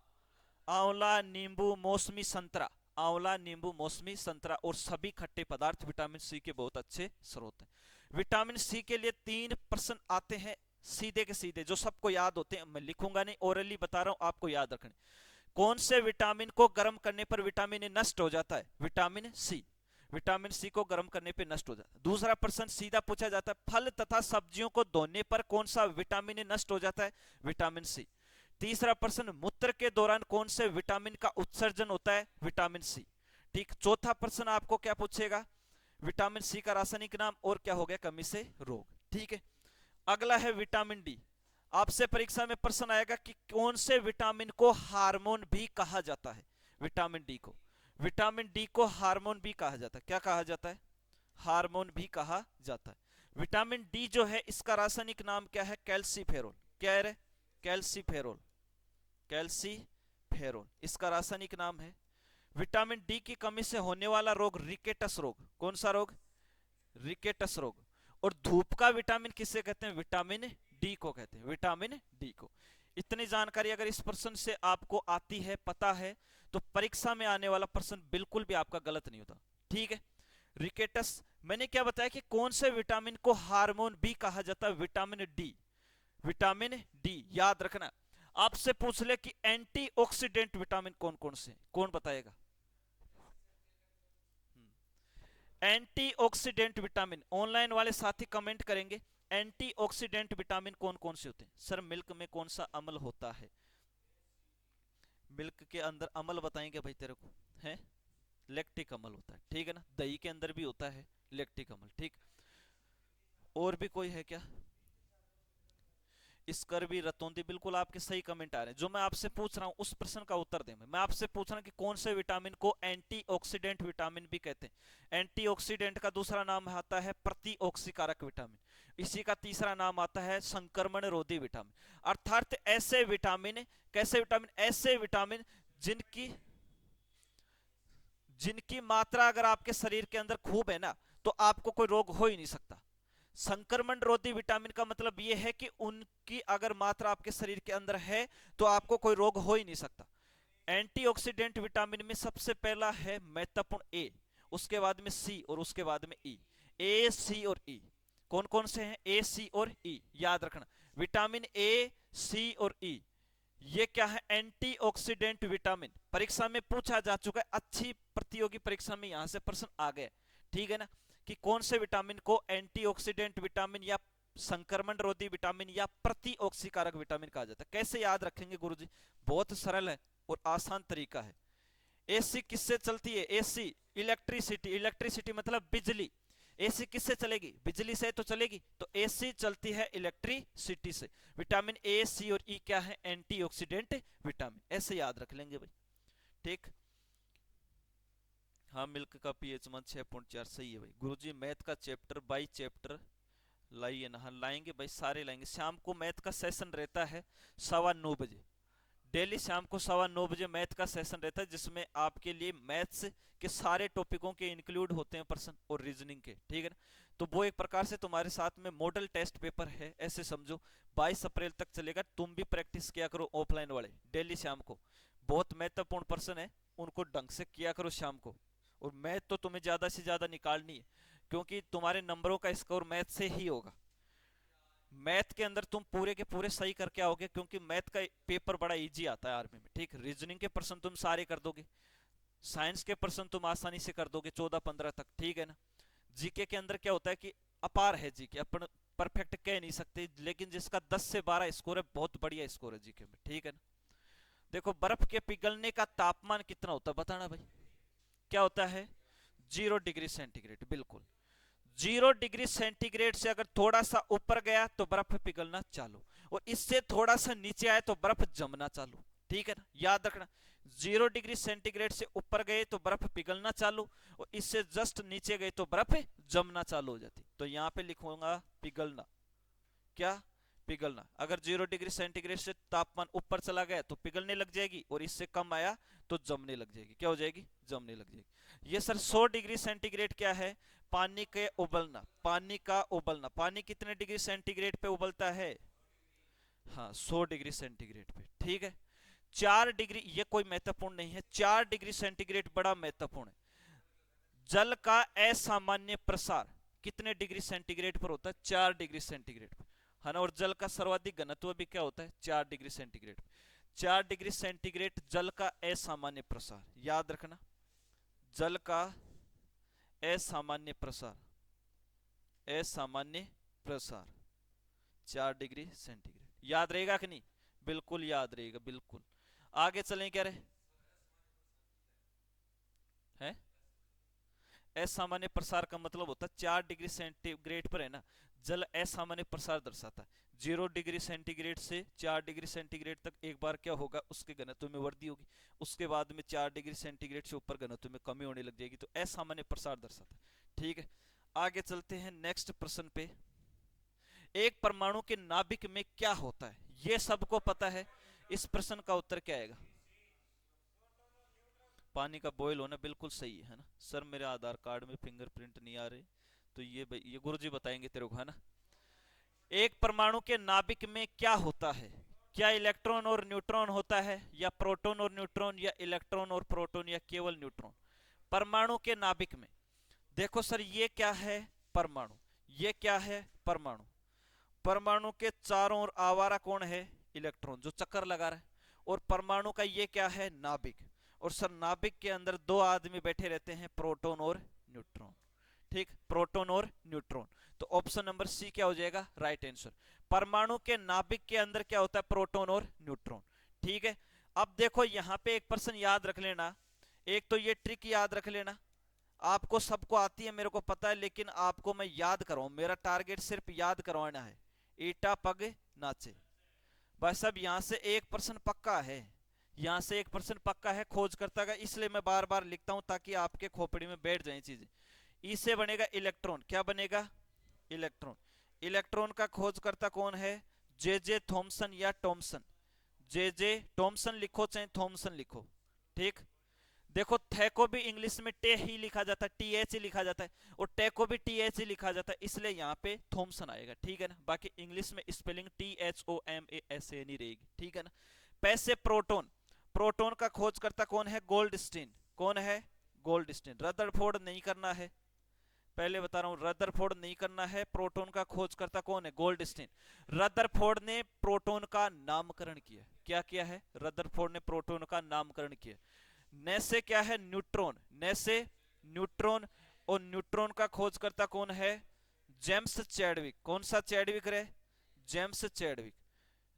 आंवला, नींबू, मौसमी संतरा। आंवला, नींबू, मौसमी संतरा और सभी खट्टे पदार्थ विटामिन सी के बहुत अच्छे स्रोत हैं। विटामिन सी के लिए 3 प्रश्न आते हैं सीधे के सीधे, जो सबको याद होते हैं। मैं लिखूंगा नहीं, ओरली बता रहा हूं, आपको याद रखने। कौन से विटामिन को गर्म करने पर विटामिन ए नष्ट हो जाता है? विटामिन सी। विटामिन सी को गर्म करने पर नष्ट हो जाता है। दूसरा प्रश्न सीधा पूछा जाता है, फल तथा सब्जियों को धोने पर कौन सा विटामिन ए नष्ट हो जाता है? Vitamin C. तीसरा प्रश्न, मूत्र के दौरान कौन से विटामिन का उत्सर्जन होता है? Vitamin C. ठीक। चौथा प्रश्न आपको क्या पूछेगा? विटामिन सी का रासायनिक नाम और क्या हो गया? कमी से रोग। ठीक है। अगला है विटामिन डी। आपसे परीक्षा में प्रश्न आएगा कि कौन से विटामिन को हार्मोन भी कहा जाता है? विटामिन डी को। विटामिन डी को हार्मोन भी कहा जाता है। क्या कहा जाता है? हार्मोन भी कहा जाता है। विटामिन डी जो है इसका रासायनिक नाम क्या है? कैल्सीफेरोल। क्या है? कैल्सीफेरोल। कैल्सीफेरोल इसका रासायनिक नाम है। विटामिन डी की कमी से होने वाला रोग रिकेटस रोग। कौन सा रोग? रिकेटस रोग। और धूप का विटामिन किसे कहते हैं? विटामिन डी को कहते हैं। विटामिन डी को। इतनी जानकारी अगर इस प्रश्न से आपको आती है, पता है, तो परीक्षा में आने वाला प्रश्न बिल्कुल भी आपका गलत नहीं होता। ठीक है। रिकेटस, मैंने क्या बताया कि कौन से विटामिन को हार्मोन भी कहा जाता है? Vitamin D. विटामिन डी याद रखना। आपसे पूछ ले कि एंटीऑक्सीडेंट विटामिन कौन कौन से, कौन बताएगा? एंटीऑक्सीडेंट विटामिन, ऑनलाइन वाले साथी कमेंट करेंगे एंटीऑक्सीडेंट विटामिन कौन कौन से होते हैं। सर मिल्क में कौन सा अम्ल होता है? मिल्क के अंदर अम्ल बताएंगे भाई तेरे को, है लैक्टिक अम्ल होता है। ठीक है ना। दही के अंदर भी होता है लैक्टिक अम्ल। ठीक। और भी कोई है क्या? स्कर्वी, रतौंधी, बिल्कुल आपके सही कमेंट आ रहे हैं। जो मैं आपसे पूछ रहा हूं उस प्रश्न का उत्तर दें। मैं आपसे पूछ रहा हूं कि कौन से विटामिन को एंटीऑक्सीडेंट विटामिन भी कहते हैं? एंटीऑक्सीडेंट का दूसरा नाम आता है प्रतिऑक्सीकारक विटामिन। इसी का तीसरा नाम आता है संक्रमण रोधी विटामिन। अर्थात ऐसे विटामिन, कैसे विटामिन? ऐसे विटामिन जिनकी जिनकी मात्रा अगर आपके शरीर के अंदर खूब है ना, तो आपको कोई रोग हो ही नहीं सकता। संक्रमण रोधी विटामिन का मतलब यह है कि उनकी अगर मात्रा आपके शरीर के अंदर है तो आपको कोई रोग हो ही नहीं सकता। एंटीऑक्सीडेंट विटामिन में सबसे पहला है महत्वपूर्ण ए, उसके बाद में सी और उसके बाद में ई। ए, सी और ई कौन कौन से हैं? ए, सी और ई याद रखना। विटामिन ए, सी और ई ये क्या है? Antioxidant vitamin. परीक्षा में पूछा जा चुका है, अच्छी प्रतियोगी परीक्षा में यहां से प्रश्न आ गए। ठीक है ना, कि कौन से विटामिन को एंटीऑक्सीडेंट विटामिन या संक्रमण रोधी विटामिन या प्रतिऑक्सीकारक विटामिन कहा जाता है। कैसे याद रखेंगे गुरुजी? बहुत सरल है और आसान तरीका है। एसी किससे चलती है? AC electricity. इलेक्ट्रिसिटी मतलब बिजली। एसी किससे चलेगी? बिजली से तो चलेगी। तो एसी चलती है इलेक्ट्रिसिटी से। विटामिन ए, सी और ई क्या है? Antioxidant vitamin. ऐसे याद रख लेंगे भाई। ठीक। हाँ, मिल्क का पीएच मान 6.4 सही है भाई। गुरुजी मैथ का चैप्टर बाई चैप्टर लाइए ना, हाँ लाएंगे भाई, सारे लाएंगे। शाम को मैथ का सेशन रहता है 9:15 बजे। डेली शाम को 9:15 बजे मैथ का सेशन रहता है, जिसमें आपके लिए मैथ्स के सारे टॉपिकों के इंक्लूड होते हैं प्रश्न, और रीजनिंग के, ठीक है ना। तो वो एक प्रकार से तुम्हारे साथ में मॉडल टेस्ट पेपर है, ऐसे समझो। 22 अप्रैल तक चलेगा। तुम भी प्रैक्टिस किया करो ऑफलाइन वाले, डेली शाम को। बहुत महत्वपूर्ण प्रश्न है, उनको ढंग से किया करो शाम को। और मैथ तो तुम्हें ज्यादा से ज्यादा निकालनी है, क्योंकि तुम्हारे नंबरों का स्कोर मैथ से ही होगा। मैथ के अंदर तुम पूरे के पूरे सही करके आओगे, क्योंकि मैथ का पेपर बड़ा इजी आता है आर्मी में, ठीक। रीजनिंग के प्रश्न तुम सारे कर दोगे, साइंस के प्रश्न तुम आसानी से कर दोगे 14-15 तक, ठीक है ना। जीके के अंदर क्या होता है कि अपार है जीके, अपन परफेक्ट कह नहीं सकते, लेकिन जिसका 10 से 12 स्कोर है, बहुत बढ़िया स्कोर है जीके में, ठीक है ना। देखो, बर्फ के पिघलने का तापमान कितना होता है बताना भाई। क्या होता है? 0 डिग्री सेंटीग्रेड, बिल्कुल। 0 डिग्री सेंटीग्रेड से अगर थोड़ा सा ऊपर गया तो बर्फ पिघलना चालू, और इससे थोड़ा सा नीचे आए तो बर्फ जमना चालू, ठीक है ना, याद रखना। 0 डिग्री सेंटीग्रेड से ऊपर गए तो बर्फ पिघलना चालू, और इससे जस्ट नीचे गए तो बर्फ जमना चालू हो जाती। तो यहां पे लिखूंगा पिघलना। क्या? पिघलना। अगर 0 डिग्री सेंटीग्रेड से तापमान ऊपर चला गया तो पिघलने लग जाएगी, और इससे कम आया तो जमने लग जाएगी। क्या हो जाएगी? जमने लग जाएगी। ये सर 100 डिग्री सेंटीग्रेड क्या है? पानी के उबलना, पानी का उबलना। पानी कितने डिग्री सेंटीग्रेड पे उबलता है? हाँ, 100 डिग्री सेंटीग्रेड पे, ठीक है। 4 डिग्री, ये कोई महत्वपूर्ण नहीं है, 4 डिग्री सेंटीग्रेड बड़ा महत्वपूर्ण है। जल का असामान्य प्रसार कितने डिग्री सेंटीग्रेड पर होता है? 4 डिग्री सेंटीग्रेड पर, है ना। और जल का सर्वाधिक घनत्व भी क्या होता है? 4 डिग्री सेंटीग्रेड। 4 डिग्री सेंटीग्रेड जल का असामान्य प्रसार, याद रखना। जल का असामान्य प्रसार, असामान्य प्रसार 4 डिग्री सेंटीग्रेड। याद रहेगा कि नहीं? बिल्कुल याद रहेगा, बिल्कुल। आगे चलें, क्या रहे हैं? असामान्य प्रसार का मतलब होता है 4 डिग्री सेंटीग्रेड पर, है ना, जल असामान्य प्रसार दर्शाता है। 0 डिग्री सेंटीग्रेड से 4 डिग्री सेंटीग्रेड तक एक बार क्या होगा? उसके घनत्व में वृद्धि होगी, उसके बाद में 4 डिग्री सेंटीग्रेड से ऊपर घनत्व में कमी होने लग जाएगी। तो असामान्य प्रसार दर्शाता है, ठीक है। आगे चलते हैं नेक्स्ट प्रश्न पे। एक परमाणु के नाभिक में क्या होता है? ये सबको पता है। इस प्रश्न का उत्तर क्या आएगा? पानी का बॉयल होना, बिल्कुल सही है ना। सर मेरे आधार कार्ड में फिंगरप्रिंट नहीं आ रहे, तो ये गुरुजी बताएंगे तेरे को, है ना। एक परमाणु के नाभिक में क्या होता है? क्या इलेक्ट्रॉन और न्यूट्रॉन होता है, या प्रोटॉन और न्यूट्रॉन, या इलेक्ट्रॉन और प्रोटॉन, या केवल न्यूट्रॉन? परमाणु के नाभिक में देखो सर, ये क्या है? परमाणु। ये क्या है? परमाणु। परमाणु के चारों ओर आवारा कौन है? इलेक्ट्रॉन, जो चक्कर लगा रहा है। और परमाणु का ये क्या है? नाभिक। और सर नाभिक के अंदर दो आदमी बैठे रहते हैं, प्रोटॉन और न्यूट्रॉन, ठीक। प्रोटॉन और न्यूट्रॉन। तो ऑप्शन नंबर सी क्या हो जाएगा? Right answer. परमाणु के नाभिक के अंदर क्या होता है? प्रोटॉन और न्यूट्रॉन, ठीक है। अब देखो यहां पे एक प्रश्न याद रख लेना, एक तो ये ट्रिक याद रख लेना। आपको सबको आती है, मेरे को पता है, लेकिन आपको मैं याद कराऊं, मेरा टारगेट सिर्फ याद करवाना है। ईटा पग नाचे। बस अब यहां से एक प्रश्न पक्का है, यहां से एक प्रश्न पक्का है खोजकर्ता का, इसलिए मैं बार बार लिखता हूं ताकि आपके खोपड़ी में बैठ जाए चीजें। ई से बनेगा इलेक्ट्रॉन। क्या बनेगा? इलेक्ट्रॉन। इलेक्ट्रॉन का खोजकर्ता कौन है? जे जे थॉमसन या टॉमसन। जे जे टॉमसन लिखो चाहे थॉमसन लिखो, ठीक। देखो थे को भी इंग्लिश में टे ही लिखा जाता है, टी एच ही लिखा जाता है, और टे को भी टी एच ही लिखा जाता है, इसलिए यहाँ पे थॉमसन आएगा, ठीक है ना। बाकी इंग्लिश में स्पेलिंग THOMASA नहीं रहेगी, ठीक है ना। पैसे प्रोटॉन। प्रोटॉन का खोजकर्ता कौन है? गोल्डस्टीन। कौन है? गोल्डस्टीन। रदरफोर्ड नहीं करना है, पहले बता रहा हूं, रदरफोर्ड नहीं करना है। प्रोटॉन का खोजकर्ता कौन है? गोल्डस्टीन। रदरफोर्ड ने प्रोटॉन का नामकरण किया। क्या किया है? रदरफोर्ड ने प्रोटॉन का नामकरण किया। नेसे क्या है? न्यूट्रॉन। नेसे न्यूट्रॉन। और न्यूट्रॉन का खोजकर्ता कौन है? James Chadwick. कौन सा चैडविक रे? James Chadwick.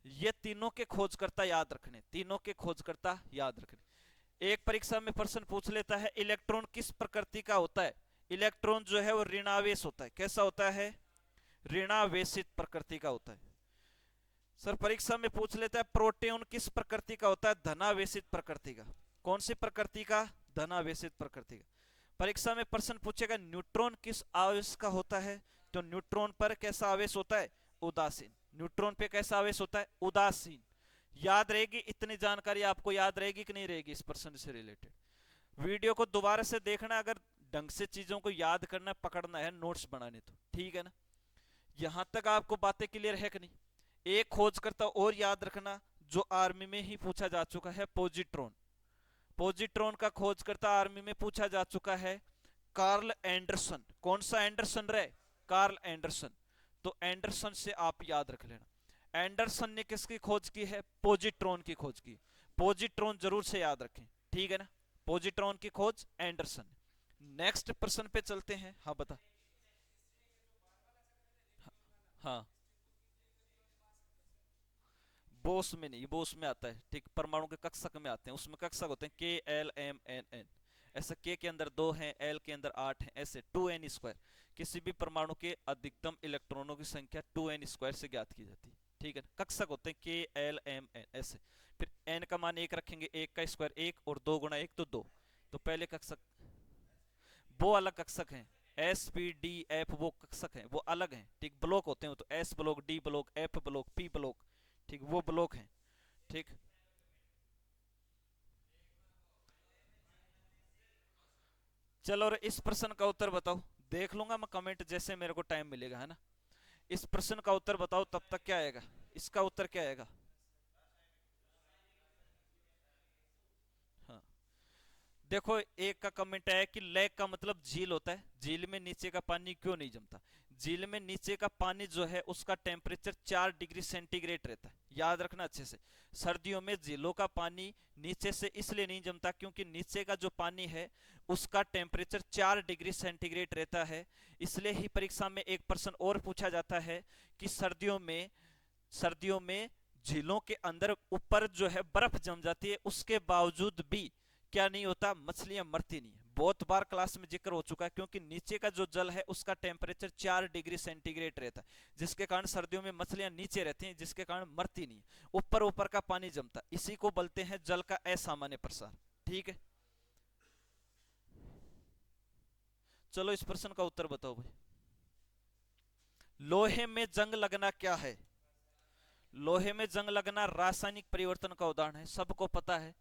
ये तीनों के खोजकर्ता याद रखने, तीनों के खोजकर्ता याद रखने। एक परीक्षा में प्रश्न पूछ लेता है, इलेक्ट्रॉन किस प्रकृति का होता है? इलेक्ट्रॉन जो है वो ऋणावेश होता है। कैसा होता है? ऋणावेशित प्रकृति का होता है। सर परीक्षा में पूछ लेता है, प्रोटॉन किस प्रकृति का होता है? धनावेशित प्रकृति का। कौन सी प्रकृति का? धनावेशित प्रकृति का। परीक्षा में प्रश्न पूछेगा, न्यूट्रॉन किस आवेश का होता है? तो न्यूट्रॉन पर कैसा आवेश होता है? उदासीन। न्यूट्रॉन पे कैसा आवेश होता है? उदासीन। याद रहेगी? इतनी जानकारी आपको याद रहेगी कि नहीं रहेगी इस प्रश्न से रिलेटेड? वीडियो को दोबारा से देखना, अगर ढंग से चीजों को याद करना, पकड़ना है, नोट्स बनाने, तो ठीक है ना? यहां तक आपको बातें क्लियर है कि नहीं? एक खोजकर्ता और याद रखना जो आर्मी में ही पूछा जा चुका है, पॉजिट्रॉन। पॉजिट्रॉन का खोजकर्ता आर्मी में पूछा जा चुका है, कार्ल एंडरसन। कौन सा एंडरसन रहे? Karl Anderson. तो एंडरसन से आप याद रख लेना। एंडरसन ने किसकी खोज की है? पॉजिट्रॉन की खोज की। पॉजिट्रॉन जरूर से याद रखें, ठीक है ना? पॉजिट्रॉन की खोज एंडरसन। नेक्स्ट प्रश्न पे चलते हैं। हाँ बता। हाँ, वो उसमें नहीं, वो उसमें आता है, ठीक, परमाणु के कक्षक में आते हैं, उसमें कक्षक होते हैं K L M N N। ऐसे K के अंदर 2 हैं, L के अंदर 8 हैं, ऐसे 2n²। किसी भी परमाणु के अधिकतम इलेक्ट्रॉनों की संख्या 2n² से ज्ञात की जाती है, ठीक है? कक्षक होते हैं K L M N ऐसे। फिर n का मान 1 रखेंगे, 1 का स्क्वायर 1, और 2 गुणा 1 तो 2। तो पहले कक्षक, वो अलग कक्षक हैं। S P D F वो कक्षक हैं, वो अलग हैं, ठीक, ब्लॉक होते हैं, तो S block, D block, F block, P block, ठीक, वो ब्लॉक हैं, ठीक। चलो, और इस प्रश्न का उत्तर बताओ। देख लूंगा मैं कमेंट जैसे मेरे को टाइम मिलेगा, है ना? इस प्रश्न का उत्तर बताओ, तब तक क्या आएगा? इसका उत्तर क्या आएगा? हाँ, देखो, एक का कमेंट आया कि लेक का मतलब झील होता है, झील में नीचे का पानी क्यों नहीं जमता? झील में नीचे का पानी जो है उसका टेम्परेचर 4 डिग्री सेंटीग्रेड रहता है, याद रखना अच्छे से। सर्दियों में झीलों का पानी नीचे से इसलिए नहीं जमता क्योंकि नीचे का जो पानी है उसका टेम्परेचर 4 डिग्री सेंटीग्रेड रहता है। इसलिए ही परीक्षा में एक प्रश्न और पूछा जाता है कि सर्दियों में झीलों के अंदर ऊपर जो है बर्फ जम जाती है, उसके बावजूद भी क्या नहीं होता? मछलियां मरती नहीं है। बहुत बार क्लास में जिक्र हो चुका है, क्योंकि नीचे का जो जल है उसका टेम्परेचर 4 डिग्री सेंटीग्रेड रहता है, जिसके कारण सर्दियों में मछलियां नीचे रहती हैं, जिसके कारण मरती नहीं है। ऊपर ऊपर का पानी जमता, इसी को बोलते हैं जल का असामान्य प्रसार, ठीक है? चलो, इस प्रश्न का उत्तर बताओ भाई। लोहे में जंग लगना क्या है? लोहे में जंग लगना रासायनिक परिवर्तन का उदाहरण है, सबको पता है।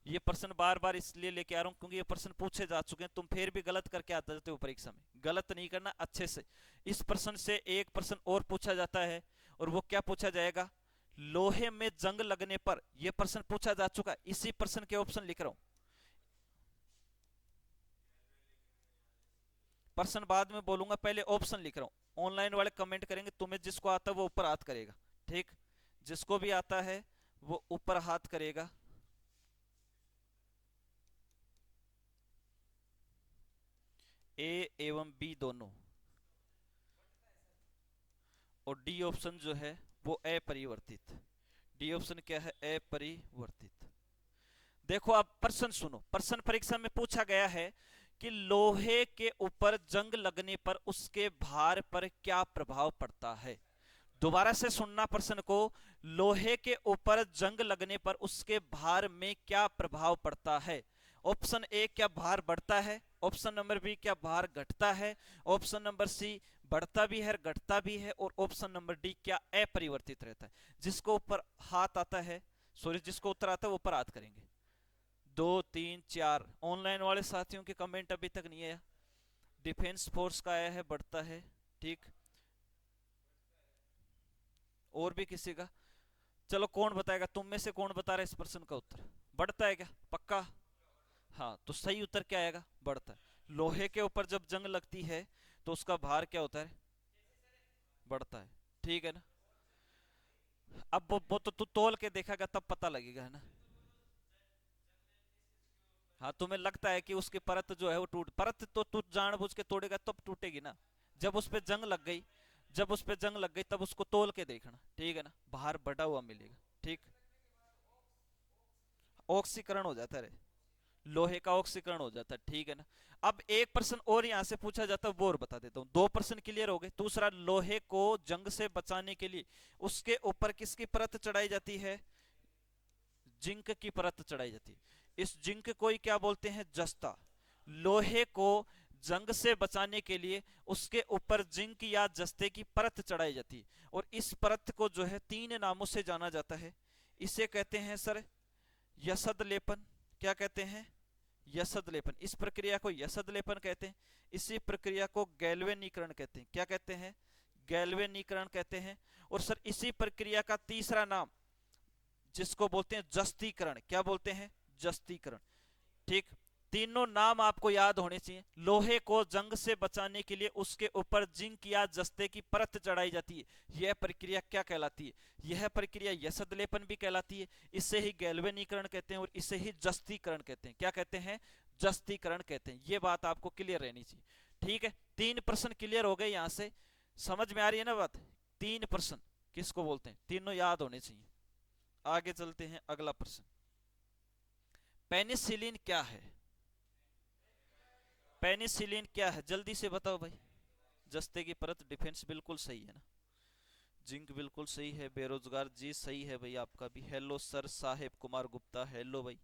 ये प्रश्न बार बार इसलिए लेके आ रहा हूं क्योंकि ये प्रश्न पूछे जा चुके हैं, तुम फिर भी गलत करके आते जाते हो परीक्षा में। गलत नहीं करना, अच्छे से। इस प्रश्न से एक प्रश्न और पूछा जाता है, और वो क्या पूछा जाएगा? लोहे में जंग लगने पर, यह प्रश्न पूछा जा चुका है, इसी प्रश्न के ऑप्शन लिख रहा हूं। प्रश्न बाद में बोलूंगा, पहले ऑप्शन लिख रहा हूं। ऑनलाइन वाले कमेंट करेंगे, तुम्हें जिसको आता है वो ऊपर हाथ करेगा, ठीक? जिसको भी आता है वो ऊपर हाथ करेगा। ए एवं बी दोनों, और डी ऑप्शन जो है वो अपरिवर्तित। डी ऑप्शन क्या है? अपरिवर्तित। देखो, अब प्रश्न सुनो। प्रश्न परीक्षा में पूछा गया है कि लोहे के ऊपर जंग लगने पर उसके भार पर क्या प्रभाव पड़ता है। दोबारा से सुनना प्रश्न को। लोहे के ऊपर जंग लगने पर उसके भार में क्या प्रभाव पड़ता है? ऑप्शन ए, क्या भार बढ़ता है? ऑप्शन नंबर बी, क्या भार घटता है? ऑप्शन नंबर सी, बढ़ता भी है घटता भी है? और ऑप्शन नंबर डी, क्या अपरिवर्तित रहता है? जिसको ऊपर हाथ आता है, सॉरी, जिसको उत्तर आता है वो ऊपर हाथ करेंगे। 2 3 4। ऑनलाइन वाले साथियों के कमेंट अभी तक नहीं आया। डिफेंस फोर्स का आया है, बढ़ता है, ठीक। और भी किसी का? चलो, कौन बताएगा? तुम में से कौन बता रहा है इस प्रश्न का उत्तर? बढ़ता है क्या? पक्का? हाँ, तो सही उत्तर क्या आएगा? बढ़ता है। लोहे के ऊपर जब जंग लगती है तो उसका भार क्या होता है? बढ़ता है, ठीक है ना? अब वो तो तू तोल के देखेगा तब पता लगेगा, है ना? हाँ, तुम्हें लगता है कि उसकी परत जो है वो परत तो तू जानबूझ के तोड़ेगा तब टूटेगी ना, जब उस पे जंग लग गई। जब उस पे जंग लग गई तब उसको तोल के देखना, ठीक है ना? भार बढ़ा हुआ मिलेगा, ठीक। ऑक्सीकरण हो जाता है, लोहे का ऑक्सीकरण हो जाता है, ठीक है ना? अब एक प्रश्न और यहां से पूछा जाता है, वो और बता देता हूं। दो प्रश्न क्लियर हो गए। दूसरा, लोहे को जंग से बचाने के लिए उसके ऊपर किसकी परत चढ़ाई जाती है? जिंक की परत चढ़ाई जाती है। इस जिंक को ही क्या बोलते हैं? जस्ता। लोहे को जंग से बचाने के लिए उसके ऊपर जिंक या जस्ते की परत चढ़ाई जाती है, और इस परत को जो है 3 नामों से जाना जाता है। इसे कहते हैं सर यसद लेपन। क्या कहते हैं? यसद लेपन। इस प्रक्रिया को यसद लेपन कहते हैं। इसी प्रक्रिया को गैल्वेनीकरण कहते हैं। क्या कहते हैं? गैल्वेनीकरण कहते हैं। और सर इसी प्रक्रिया का तीसरा नाम जिसको बोलते हैं जस्तीकरण। क्या बोलते हैं? जस्तीकरण। ठीक, तीनों नाम आपको याद होने चाहिए। लोहे को जंग से बचाने के लिए उसके ऊपर जिंक या जस्ते की परत चढ़ाई जाती है, यह प्रक्रिया क्या कहलाती है? यह प्रक्रिया यसद लेपन भी कहलाती है। इसे ही गैल्वेनीकरण कहते हैं और इसे ही जस्तीकरण कहते हैं। क्या कहते हैं? जस्तीकरण कहते हैं। यह बात आपको क्लियर रहनी चाहिए। ठीक है, 3 प्रश्न क्लियर हो गए। यहां से समझ में आ रही है ना बात? 3 प्रश्न किसको बोलते हैं, तीनों याद होने चाहिए। आगे चलते हैं, अगला प्रश्न, पेनिसिलिन क्या है? पेनिसिलिन क्या है, जल्दी से बताओ भाई। जस्ते की परत, डिफेंस बिल्कुल सही है ना, जिंक बिल्कुल सही है, बेरोजगार जी सही है भाई आपका भी। हेलो सर साहेब कुमार गुप्ता, हेलो भाई।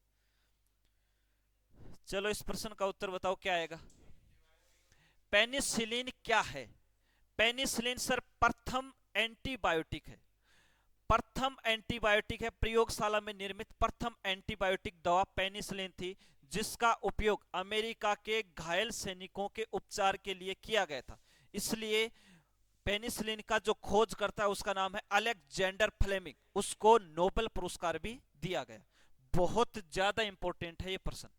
चलो इस प्रश्न का उत्तर बताओ क्या आएगा। पेनिसिलिन क्या है? पेनिसिलिन सर प्रथम एंटीबायोटिक है। प्रथम एंटीबायोटिक है, प्रयोगशाला में निर्मित प्रथम एंटीबायोटिक दवा पेनिसिलिन थी, जिसका उपयोग अमेरिका के घायल सैनिकों के उपचार के लिए किया गया था। इसलिए पेनिसिलिन का जो खोज करता है उसका नाम है अलेक्जेंडर फ्लेमिंग। उसको नोबेल पुरस्कार भी दिया गया। बहुत ज्यादा इंपॉर्टेंट है ये प्रश्न,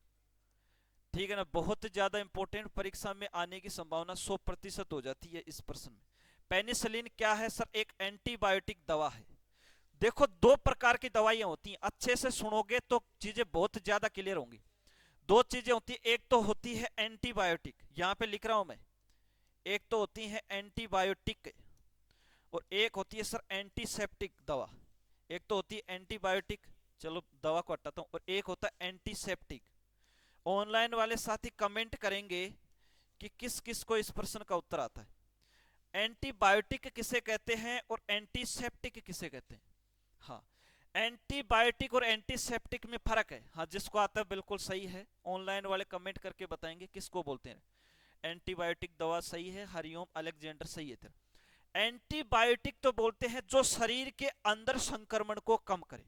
ठीक है ना, बहुत ज्यादा इंपॉर्टेंट। परीक्षा में आने की संभावना 100% हो जाती है इस प्रश्न में। पेनिसिलिन क्या है सर? एक एंटीबायोटिक दवा है। देखो 2 प्रकार की दवाइयां होती हैं, अच्छे से सुनोगे तो चीजें बहुत ज्यादा क्लियर होंगी। 2 चीजें होती है, एक तो होती है एंटीबायोटिक, यहां पे लिख रहा हूं मैं, एक तो होती है एंटीबायोटिक और एक होती है सर एंटीसेप्टिक दवा। एक तो होती है एंटीबायोटिक, चलो दवा को हटाता हूं, और एक होता है एंटीसेप्टिक। ऑनलाइन वाले साथी कमेंट करेंगे कि किस किस को इस प्रश्न का उत्तर आता है। एंटीबायोटिक किसे कहते हैं और एंटीसेप्टिक किसे कहते हैं? हाँ, एंटीबायोटिक और एंटीसेप्टिक में फर्क है। हाँ, जिसको आता है बिल्कुल सही है, ऑनलाइन वाले कमेंट करके बताएंगे किसको बोलते हैं। एंटीबायोटिक दवा सही है, हरिओम अलेक्जेंडर सही है तेरा। एंटीबायोटिक तो बोलते हैं जो शरीर के अंदर संक्रमण को कम करे।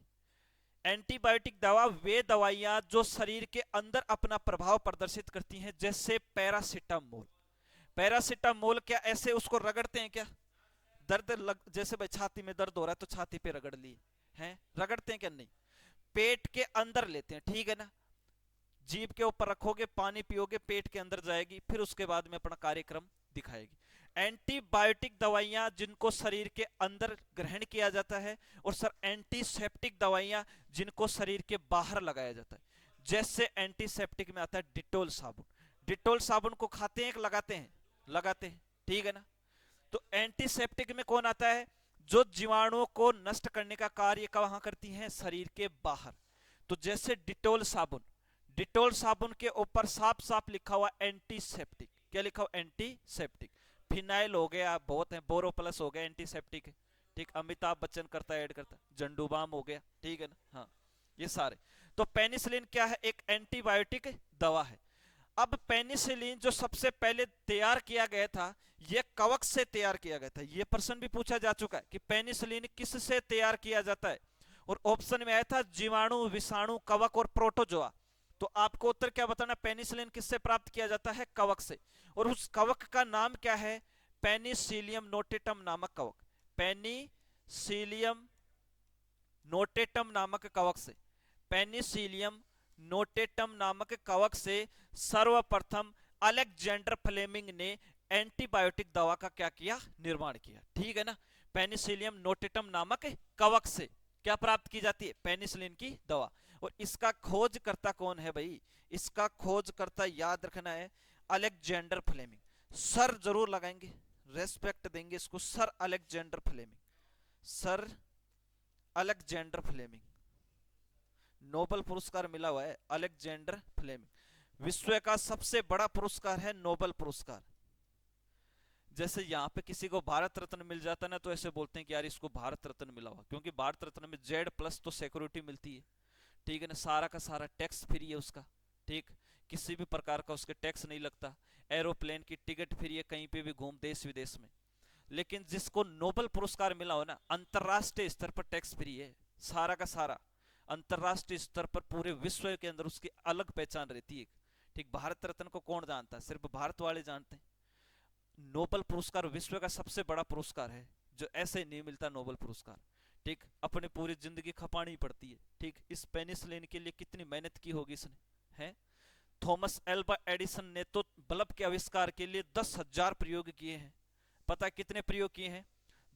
एंटीबायोटिक दवा वे दवाइयां जो शरीर के अंदर अपना प्रभाव प्रदर्शित करती हैं, जैसे पैरासिटामोल। पैरासिटामोल क्या ऐसे उसको रगड़ते हैं क्या? दर्द लग, जैसे भाई छाती में दर्द हो रहा है तो छाती पे रगड़ ली है, रगड़ते हैं क्या? नहीं, पेट के अंदर लेते हैं, ठीक है ना। जीभ के ऊपर रखोगे, पानी पियोगे, पेट के अंदर जाएगी, फिर उसके बाद में अपना कार्यक्रम दिखाएगी। एंटीबायोटिक दवाइयां जिनको शरीर के अंदर ग्रहण किया जाता है, और सर एंटीसेप्टिक दवाइयां जिनको शरीर के बाहर लगाया जाता है। जैसे एंटीसेप्टिक में आता है डिटोल साबुन। डिटोल साबुन को खाते हैं कि लगाते हैं? लगाते हैं, ठीक है ना। तो एंटीसेप्टिक में कौन आता है? जो जीवाणुओं को नष्ट करने का कार्य कहां करती हैं? शरीर के बाहर। तो जैसे डिटोल साबुन, डिटोल साबुन के ऊपर साफ साफ लिखा हुआ एंटीसेप्टिक। क्या लिखा हुआ? एंटीसेप्टिक। फिनाइल हो गया, बहुत है, बोरोप्लस हो गया एंटीसेप्टिक है, ठीक। अमिताभ बच्चन करता है, ऐड करता है, झंडूबाम हो गया, ठीक है ना। हाँ, ये सारे। तो पेनिसिलिन क्या है? एक एंटीबायोटिक दवा है। अब पेनिसिलिन जो सबसे पहले तैयार किया गया था, यह कवक से तैयार किया गया था। यह प्रश्न भी पूछा जा चुका है कि पेनिसिलिन किससे तैयार किया जाता है, और ऑप्शन में आया था जीवाणु, विषाणु, कवक और प्रोटोजोआ। तो आपको उत्तर क्या बताना? पेनिसिलिन किससे प्राप्त किया जाता है? कवक से। और उस कवक का नाम क्या है? पेनिसिलियम नोटेटम नामक कवक। पेनिसिलियम नोटेटम नामक कवक से, पेनिसिलियम नोटेटम नामक कवक से सर्वप्रथम अलेक्जेंडर फ्लेमिंग ने एंटीबायोटिक दवा का क्या किया? निर्माण किया, ठीक है ना। पेनिसिलियम नोटेटम नामक कवक से क्या प्राप्त की जाती है? पेनिसिलिन की दवा। और इसका खोजकर्ता कौन है भाई? इसका खोजकर्ता याद रखना है अलेक्जेंडर फ्लेमिंग। सर जरूर लगाएंगे, रेस्पेक्ट देंगे इसको, sir Alexander Fleming. Sir Alexander Fleming, Nobel पुरस्कार मिला हुआ है अलेक्जेंडर फ्लेमिंग। विश्व का सबसे बड़ा पुरस्कार है नोबेल पुरस्कार। जैसे यहाँ पे किसी को भारत रत्न मिल जाता है ना, तो ऐसे बोलते हैं कि यार इसको भारत रत्न मिला हुआ, क्योंकि भारत रत्न में जेड प्लस तो सिक्योरिटी मिलती है, ठीक है ना, सारा का सारा टैक्स फ्री है उसका, ठीक। किसी भी प्रकार का उसके टैक्स नहीं लगता, एरोप्लेन की टिकट फ्री है, कहीं पे भी घूम देश विदेश में। लेकिन जिसको नोबेल पुरस्कार मिला हो ना, अंतरराष्ट्रीय स्तर पर टैक्स फ्री है सारा का सारा, अंतरराष्ट्रीय स्तर पर पूरे विश्व के अंदर उसकी अलग पहचान रहती है। ठीक, भारत रत्न को कौन जानता है, सिर्फ भारत वाले जानते हैं। नोबेल पुरस्कार विश्व का सबसे बड़ा पुरस्कार है, जो ऐसे नहीं मिलता नोबेल पुरस्कार। ठीक, अपने पूरी जिंदगी खपानी पड़ती है। ठीक, इस पेनिसिलिन के लिए कितनी मेहनत की होगी इसने, है। थॉमस एल्वा एडिसन ने तो बल्ब के आविष्कार के लिए 10,000 प्रयोग किए हैं। पता कितने प्रयोग किए हैं?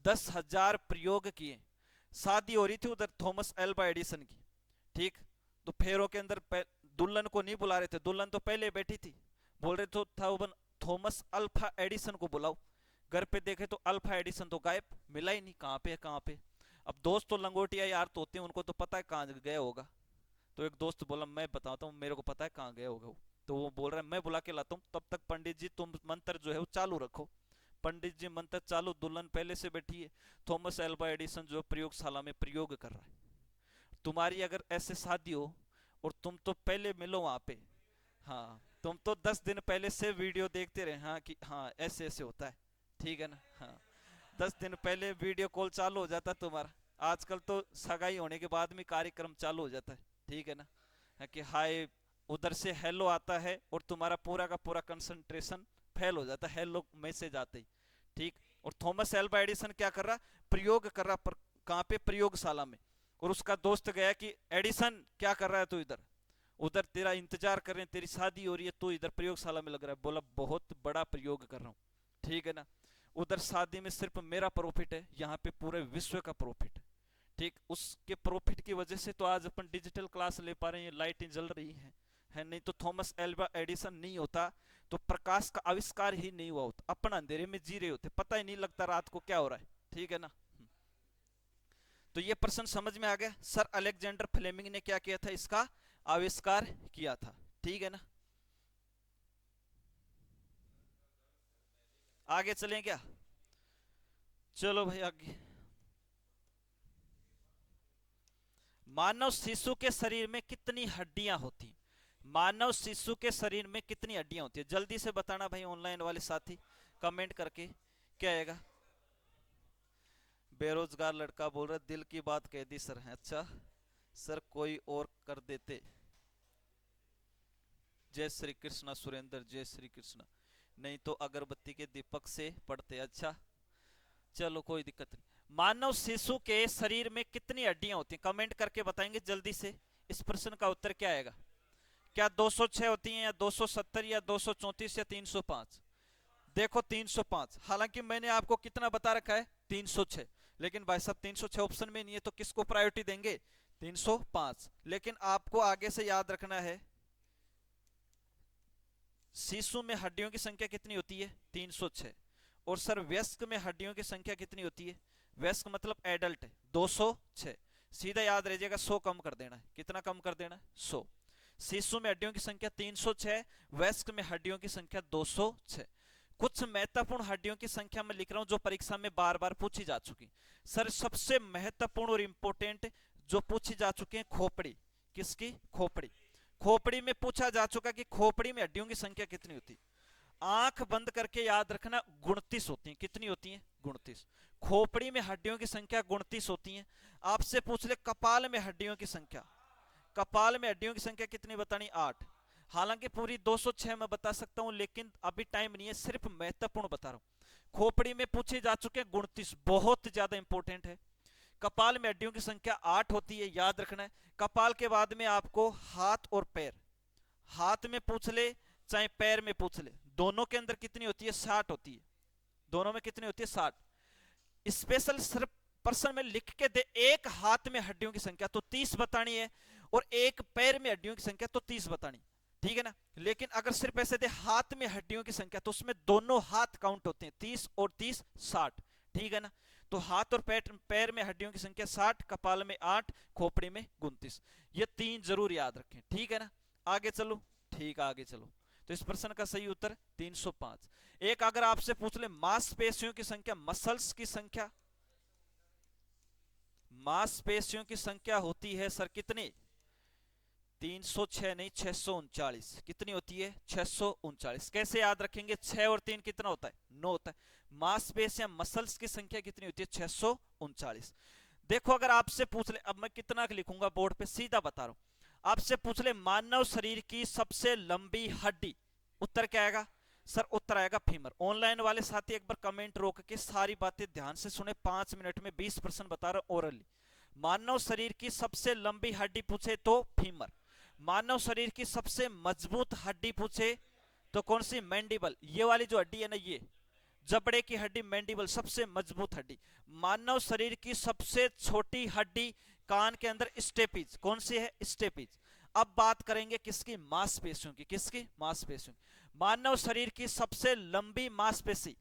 10,000 प्रयोग किए। शादी हो रही थी उधर थॉमस एल्वा एडिसन की, ठीक, तो फेरों के अंदर दुल्हन को नहीं बुला रहे थे, दुल्हन तो पहले बैठी थी, बोल रहे तो था थॉमस अल्फा एडिसन को बुलाओ। घर पे देखे तो अल्फा एडिसन तो गायब, मिला ही नहीं, कहाँ पे है कहाँ पे। अब दोस्त तो लंगोटिया यार तो होते हैं, उनको तो पता है कहाँ गया होगा। तो एक दोस्त बोला मैं बताता हूँ, मेरे को पता है कहाँ गया होगा वो। तो वो बोल रहा है मैं बुला के लाता हूँ, तब तक पंडित जी तुम मंत्र जो है वो चालू रखो। पंडित जी मंत्र चालू, दुल्हन पहले से बैठी है, थॉमस एल्वा एडिसन जो प्रयोगशाला में प्रयोग कर रहा है। तुम्हारी अगर ऐसे शादी हो और तुम तो पहले मिलो वहां पे, हाँ, तुम तो 10 दिन पहले से वीडियो देखते रहे, हाँ कि हाँ ऐसे ऐसे होता है, ठीक है ना, हाँ 10 दिन पहले वीडियो कॉल चालू हो जाता है तुम्हारा। आजकल तो सगाई होने के बाद में कार्यक्रम चालू हो जाता है, ठीक है ना, है कि हाय, उधर से हेलो आता है और तुम्हारा पूरा का पूरा कंसंट्रेशन फेल हो जाता है हेलो मैसेज आते ही। ठीक, और थॉमस एल्वा एडिसन क्या कर रहा, प्रयोग कर रहा, पर कहाँ पे, प्रयोगशाला में। और उसका दोस्त गया कि एडिसन क्या कर रहा है तू इधर, उधर तेरा इंतजार कर रहे हैं, तेरी शादी हो रही है, तू इधर प्रयोगशाला में लग रहा है। बोला बहुत बड़ा प्रयोग कर रहा हूँ, ठीक है ना, उधर शादी में सिर्फ मेरा प्रॉफिट है, यहाँ पे पूरे विश्व का प्रॉफिट है। ठीक, उसके प्रॉफिट की वजह से तो आज अपन डिजिटल क्लास ले पा रहे हैं, लाइटें जल रही हैं, है नहीं तो थॉमस एल्वा एडिसन नहीं होता तो प्रकाश का आविष्कार ही नहीं हुआ होता, अपन अंधेरे में जी रहे होते, पता ही नहीं लगता रात को क्या हो रहा है, ठीक है ना। तो ये प्रश्न समझ में आ गया, सर अलेक्जेंडर फ्लेमिंग ने क्या किया था, इसका आविष्कार किया था, ठीक है ना। आगे चलें क्या, चलो भाई आगे। मानव शिशु के शरीर में कितनी हड्डियां होती हैं? मानव शिशु के शरीर में कितनी हड्डियां होती है, जल्दी से बताना भाई ऑनलाइन वाले साथी, कमेंट करके। क्या आएगा? बेरोजगार लड़का बोल रहा दिल की बात कह दी सर है, अच्छा सर कोई और कर देते। जय श्री कृष्णा सुरेंद्र, जय श्री कृष्णा, नहीं तो अगरबत्ती के दीपक से पढ़ते। अच्छा चलो कोई दिक्कत नहीं। मानव शिशु के शरीर में कितनी हड्डियां होती हैं, कमेंट करके बताएंगे जल्दी से। इस प्रश्न का उत्तर क्या आएगा? क्या 206 होती हैं या 270 या 234 या 305? देखो 305, हालांकि मैंने आपको कितना बता रखा है 306, लेकिन भाई साहब 306 ऑप्शन में नहीं है तो किसको प्रायोरिटी देंगे? 305। लेकिन आपको आगे से याद रखना है शिशु में हड्डियों की संख्या कितनी होती है? 306। और सर वयस्क में हड्डियों की संख्या कितनी होती है? वयस्क मतलब एडल्ट, 206। सीधा याद रह जाएगा, 100 कम कर देना है। कितना कम कर देना है? 100। शिशु में हड्डियों की संख्या 306, वयस्क में हड्डियों की संख्या 206। कुछ महत्वपूर्ण हड्डियों की संख्या में लिख रहा हूं जो परीक्षा में बार बार पूछी जा चुकी। सर सबसे महत्वपूर्ण और इंपोर्टेंट जो पूछी जा चुके हैं, खोपड़ी। किसकी? खोपड़ी। खोपड़ी में पूछा जा चुका कि खोपड़ी में हड्डियों की संख्या कितनी होती? आंख बंद करके याद रखना, 29 होती हैं। कितनी होती हैं? 29। खोपड़ी में हड्डियों की संख्या 29 होती है। आपसे पूछ ले कपाल में हड्डियों की संख्या, कपाल में हड्डियों की संख्या कितनी बतानी? 8। हालांकि पूरी 206 मैं बता सकता हूं, लेकिन अभी टाइम नहीं है, सिर्फ महत्वपूर्ण बता रहा हूं। खोपड़ी में पूछे जा चुके हैं 29, बहुत ज्यादा इंपॉर्टेंट है। कपाल में हड्डियों की संख्या 8 होती है, याद रखना है। कपाल के बाद में आपको हाथ और पैर, हाथ में पूछ ले चाहे पैर में पूछ ले, दोनों के अंदर कितनी होती है? 60 होती है। दोनों में कितनी होती है? 60। स्पेशल सिर्फ पर्सन में लिख के दे, एक हाथ में हड्डियों की संख्या तो 30 बतानी है और एक पैर में हड्डियों की संख्या तो 30 बतानी, ठीक है ना। लेकिन अगर सिर्फ ऐसे दे हाथ में हड्डियों की संख्या, तो उसमें दोनों हाथ काउंट होते हैं, 30 और 30 60, ठीक है ना। तो हाथ और पैर में हड्डियों की संख्या 60, कपाल में 8, खोपड़ी में 29। ये 3 जरूर याद रखें, ठीक है ना। आगे चलो, ठीक, आगे चलो। तो इस प्रश्न का सही उत्तर 305। एक अगर आपसे पूछ ले मांसपेशियों की संख्या, मसल्स की संख्या, मांसपेशियों की संख्या होती है सर कितनी? 306 नहीं 639, कितनी होती है 639। कैसे याद रखेंगे, 6 और 3 कितना होता है 9 होता है। मांसपेशियां मसल्स की संख्या कितनी होती है 639। देखो अगर आपसे पूछ ले, अब मैं कितना लिखूंगा बोर्ड पे सीधा बता रहा हूं, आपसे पूछ ले मानव शरीर की सबसे लंबी हड्डी, उत्तर क्या आएगा सर, उत्तर आएगा फीमर। ऑनलाइन वाले साथी एक बार कमेंट रोक के सारी बातें ध्यान से सुने, 5 मिनट में 20% बता रहा हूं ओरली। मानव शरीर की सबसे लंबी हड्डी पूछे तो फीमर। मानव शरीर की सबसे मजबूत हड्डी पूछे तो कौन सी, मैंडिबल। ये वाली जो हड्डी है ना, ये जबड़े की हड्डी मैंडिबल सबसे मजबूत हड्डी। मानव शरीर की सबसे छोटी हड्डी कान के अंदर स्टेपिज, कौन सी है स्टेपिज। अब बात करेंगे किसकी, मांसपेशियों की, किसकी मांसपेशियों की। मानव शरीर की सबसे लंबी मांसपेशी,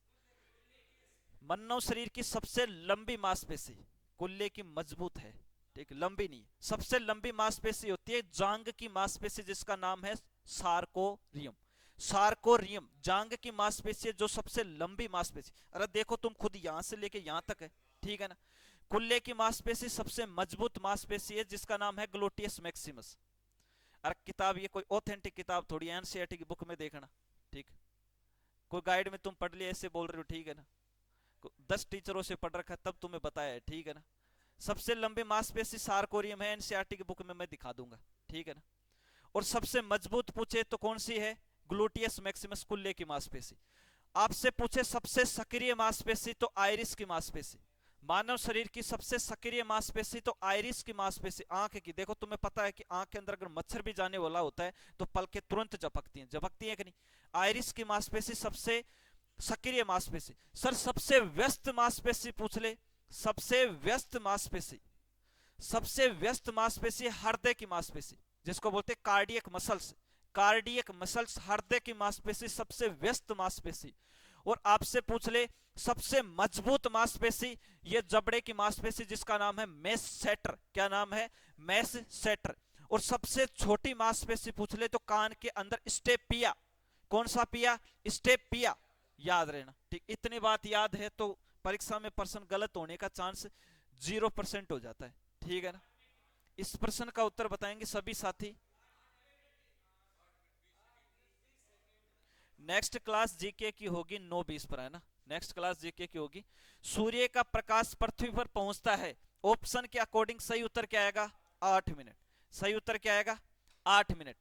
मानव शरीर की सबसे लंबी मांसपेशी कुल्ले की मजबूत है, ठीक, लंबी नहीं, सबसे लंबी मांसपेशी होती है जांग की मांसपेशी जिसका नाम है सार्कोरियम। सार्कोरियम जांग की मांसपेशी है जो सबसे लंबी मांसपेशी। अरे देखो तुम खुद यहां से लेके यहां तक है, ठीक है ना। कुल्ले की मांसपेशी सबसे मजबूत मांसपेशी है जिसका नाम है ग्लूटियस मैक्सिमस। अरे किताब ये कोई ऑथेंटिक किताब थोड़ी, एनसीईआरटी की बुक में देखना, ठीक, कोई गाइड में तुम पढ़ लिया ऐसे बोल रहे हो, ठीक है ना, 10 टीचरों से पढ़ रखा तब तुम्हें बताया है, ठीक है ना। सबसे लंबी मांसपेशी सार्कोरियम है, एनसीईआरटी की बुक में मैं दिखा दूंगा, ठीक है ना। और सबसे मजबूत पूछे तो कौन सी है, ग्लूटियस मैक्सिमस कुल्ले की मांसपेशी। आपसे पूछे सबसे सक्रिय मांसपेशी तो आइरिस की मांसपेशी। मानव शरीर की सबसे सक्रिय मांसपेशी तो आइरिस की मांसपेशी। आंख की देखो, तुम्हें पता है कि आंख के अंदर अगर मच्छर भी जाने वाला होता है तो पलकें तुरंत झपकती हैं, झपकती हैं कि नहीं। आइरिस की मांसपेशी सबसे सक्रिय मांसपेशी। सर सबसे व्यस्त मांसपेशी पूछ ले, सबसे व्यस्त मांसपेशी, सबसे व्यस्त मांसपेशी हृदय की मांसपेशी जिसको बोलते हैं कार्डियक मसल्स। कार्डियक मसल्स हृदय की मांसपेशी सबसे व्यस्त मांसपेशी। और आपसे पूछ ले सबसे मजबूत मांसपेशी, ये जबड़े की मांसपेशी जिसका नाम है मेससेटर, क्या नाम है मेससेटर। और सबसे छोटी मांसपेशी पूछ ले तो कान के अंदर स्टेपिया, कौन सा पिया, स्टेपिया, याद रहना, ठीक। इतनी बात याद है तो परीक्षा में प्रश्न गलत होने का चांस 0% हो जाता है, ठीक है ना। इस प्रश्न का उत्तर बताएंगे सभी साथी। नेक्स्ट क्लास जीके की होगी 9:20 पर, है ना, नेक्स्ट क्लास जीके की होगी। सूर्य का प्रकाश पृथ्वी पर पहुंचता है, ऑप्शन के अकॉर्डिंग सही उत्तर क्या आएगा 8 मिनट। सही उत्तर क्या आएगा 8 मिनट।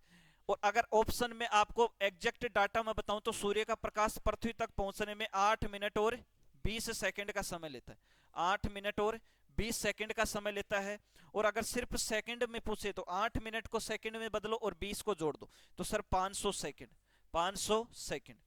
और अगर ऑप्शन में आपको एग्जैक्ट डाटा मैं बताऊं तो सूर्य का प्रकाश पृथ्वी तक पहुंचने में 8 मिनट और 20 सेकंड का समय लेता है। 8 मिनट और 20 सेकंड का समय लेता है। और अगर सिर्फ सेकंड में पूछे तो 8 मिनट को सेकंड में बदलो और 20 को जोड़ दो तो सर 500 सेकंड, 500 सेकंड।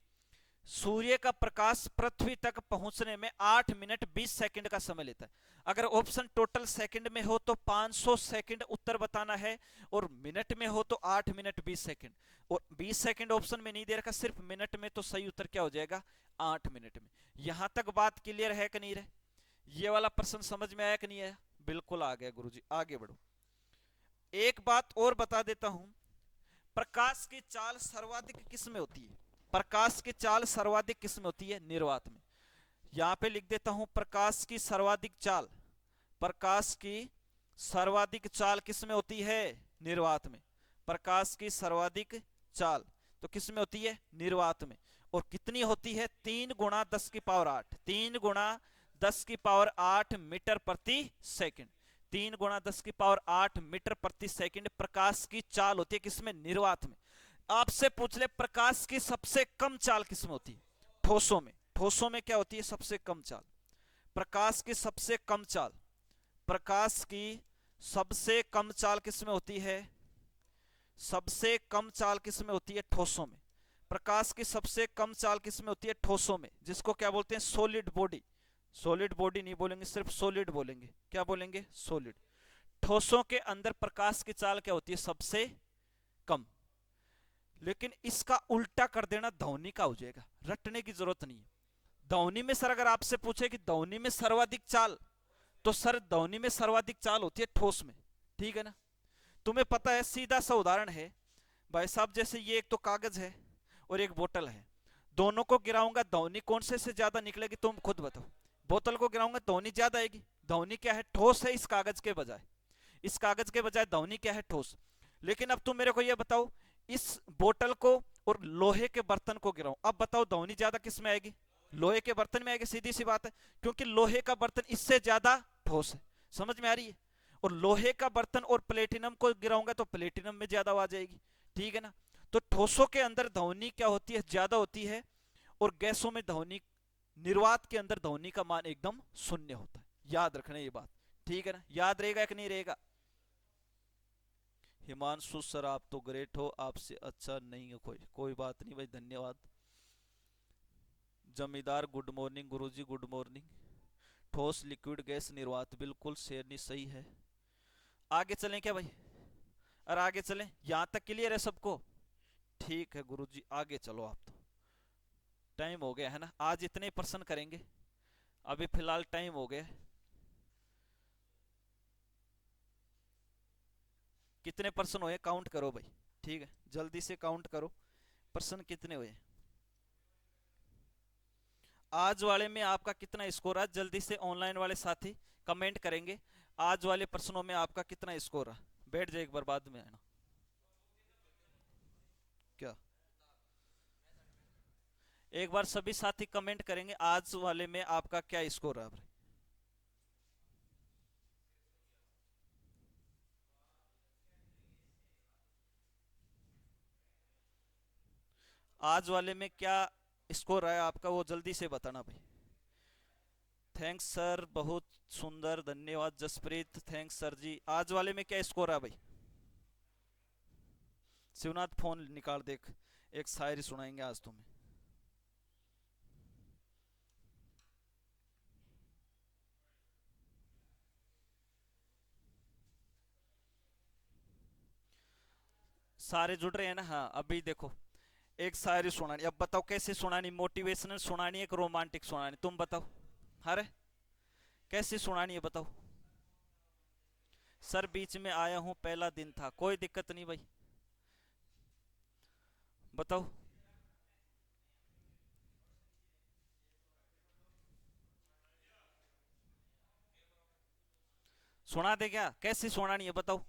सूर्य का प्रकाश पृथ्वी तक पहुंचने में 8 मिनट 20 सेकंड का समय लेता है। अगर ऑप्शन टोटल सेकंड में हो तो 500 सेकंड उत्तर बताना है, और मिनट में हो तो 8 मिनट 20 सेकंड, और 20 सेकंड ऑप्शन में नहीं दे रखा, सिर्फ मिनट में, तो सही उत्तर क्या हो जाएगा 8 मिनट में। यहां तक बात क्लियर है कि नहीं रहे, ये वाला प्रश्न समझ में आया कि नहीं आया, बिल्कुल आ गया गुरुजी, आगे बढ़ो। एक बात और बता देता हूं, प्रकाश की चाल सर्वाधिक किस में होती है, प्रकाश की चाल सर्वाधिक किस में होती है, निर्वात में। यहां पे लिख देता हूं प्रकाश की सर्वाधिक चाल, प्रकाश की सर्वाधिक चाल किस में होती है, निर्वात में। प्रकाश की सर्वाधिक चाल तो किस में होती है, निर्वात में। और कितनी होती है, 3 गुणा 10 की पावर 8, 3 गुणा 10 की पावर 8 मीटर प्रति सेकंड, 3 गुणा 10 की पावर 8 मीटर प्रति सेकंड प्रकाश की चाल होती है किसमें, निर्वात में। आपसे पूछ ले प्रकाश की सबसे कम चाल किसमें होती है, ठोसों में। ठोसों में क्या होती है सबसे कम चाल, प्रकाश की सबसे कम चाल, प्रकाश की सबसे कम चाल किसमें होती है, सबसे कम चाल किसमें होती है, ठोसों में। प्रकाश की सबसे कम चाल किसमें होती है, ठोसों में, जिसको क्या बोलते हैं सॉलिड बॉडी। सॉलिड बॉडी नहीं बोलेंगे, सिर्फ सॉलिड बोलेंगे, क्या बोलेंगे सॉलिड। ठोसों के अंदर प्रकाश की चाल क्या होती है, सबसे कम। लेकिन इसका उल्टा कर देना ध्वनि का हो जाएगा, रटने की जरूरत नहीं है। ध्वनि में सर अगर आपसे पूछे कि ध्वनि में सर्वाधिक चाल, तो सर ध्वनि में सर्वाधिक चाल होती है ठोस में, ठीक है ना। तुम्हें पता है, सीधा सा उदाहरण है भाई साहब, जैसे ये एक तो कागज है और एक बोतल है, दोनों को गिराऊंगा ध्वनि कौन से ज्यादा निकलेगी, तुम खुद बताओ। बोतल को गिराऊंगा ध्वनि ज्यादा आएगी, ध्वनि क्या है, ठोस है इस कागज के बजाय, इस कागज के बजाय ध्वनि क्या है, ठोस। लेकिन अब तुम मेरे को ये बताओ, इस बोतल को और लोहे के बर्तन को गिराऊं, अब बताओ ध्वनि ज्यादा किस में आएगी? लोहे के बर्तन में आएगी, सीधी सी बात है, क्योंकि लोहे का बर्तन इससे ज्यादा ठोस है। समझ में आ रही है? और लोहे का बर्तन और प्लेटिनम को गिराऊंगा तो प्लेटिनम में ज्यादा आवाज आएगी। ठीक है ना? तो ठोसों के अंदर ध्वनि क्या होती है? ज्यादा होती है। और गैसों में ध्वनि, निर्वात के अंदर ध्वनि का मान एकदम शून्य होता है। याद रखना ये बात। ठीक है ना? याद रहेगा कि नहीं रहेगा? हिमांशु सर आप तो ग्रेट हो, आपसे अच्छा नहीं है कोई। कोई बात नहीं भाई, धन्यवाद। जमींदार गुड मॉर्निंग, गुरुजी गुड मॉर्निंग। ठोस लिक्विड गैस निर्वात, बिल्कुल शेरनी सही है। आगे चलें क्या भाई? और आगे चलें, यहां तक क्लियर है सबको? ठीक है गुरुजी, आगे चलो आप तो। टाइम हो गया है ना, आज इतने प्रश्न करेंगे, अभी फिलहाल टाइम हो गया। कितने प्रश्न हुए काउंट करो भाई। ठीक है, जल्दी से काउंट करो, प्रश्न कितने हुए। आज वाले में आपका कितना स्कोर है? जल्दी से ऑनलाइन वाले साथी कमेंट करेंगे, आज वाले प्रश्नों में आपका कितना स्कोर है। बैठ जाए एक बार, बाद में आना। क्या? एक बार सभी साथी कमेंट करेंगे, आज वाले में आपका क्या स्कोर है। आज वाले में क्या स्कोर है आपका, वो जल्दी से बताना भाई। थैंक्स सर, बहुत सुंदर, धन्यवाद जसप्रीत, थैंक्स सर जी। आज वाले में क्या स्कोर है भाई? शिवनाथ फोन निकाल देख, एक शायरी सुनाएंगे आज तुम्हें। सारे जुड़ रहे हैं ना? हाँ, अभी देखो, एक शायरी सुनानी, अब बताओ कैसे सुनानी, मोटिवेशनल सुनानी है कि रोमांटिक सुनानी, तुम बताओ। अरे कैसे सुनानी है बताओ। सर बीच में आया हूँ, पहला दिन था, कोई दिक्कत नहीं भाई, बताओ। सुना दे क्या, कैसी सुनानी है बताओ।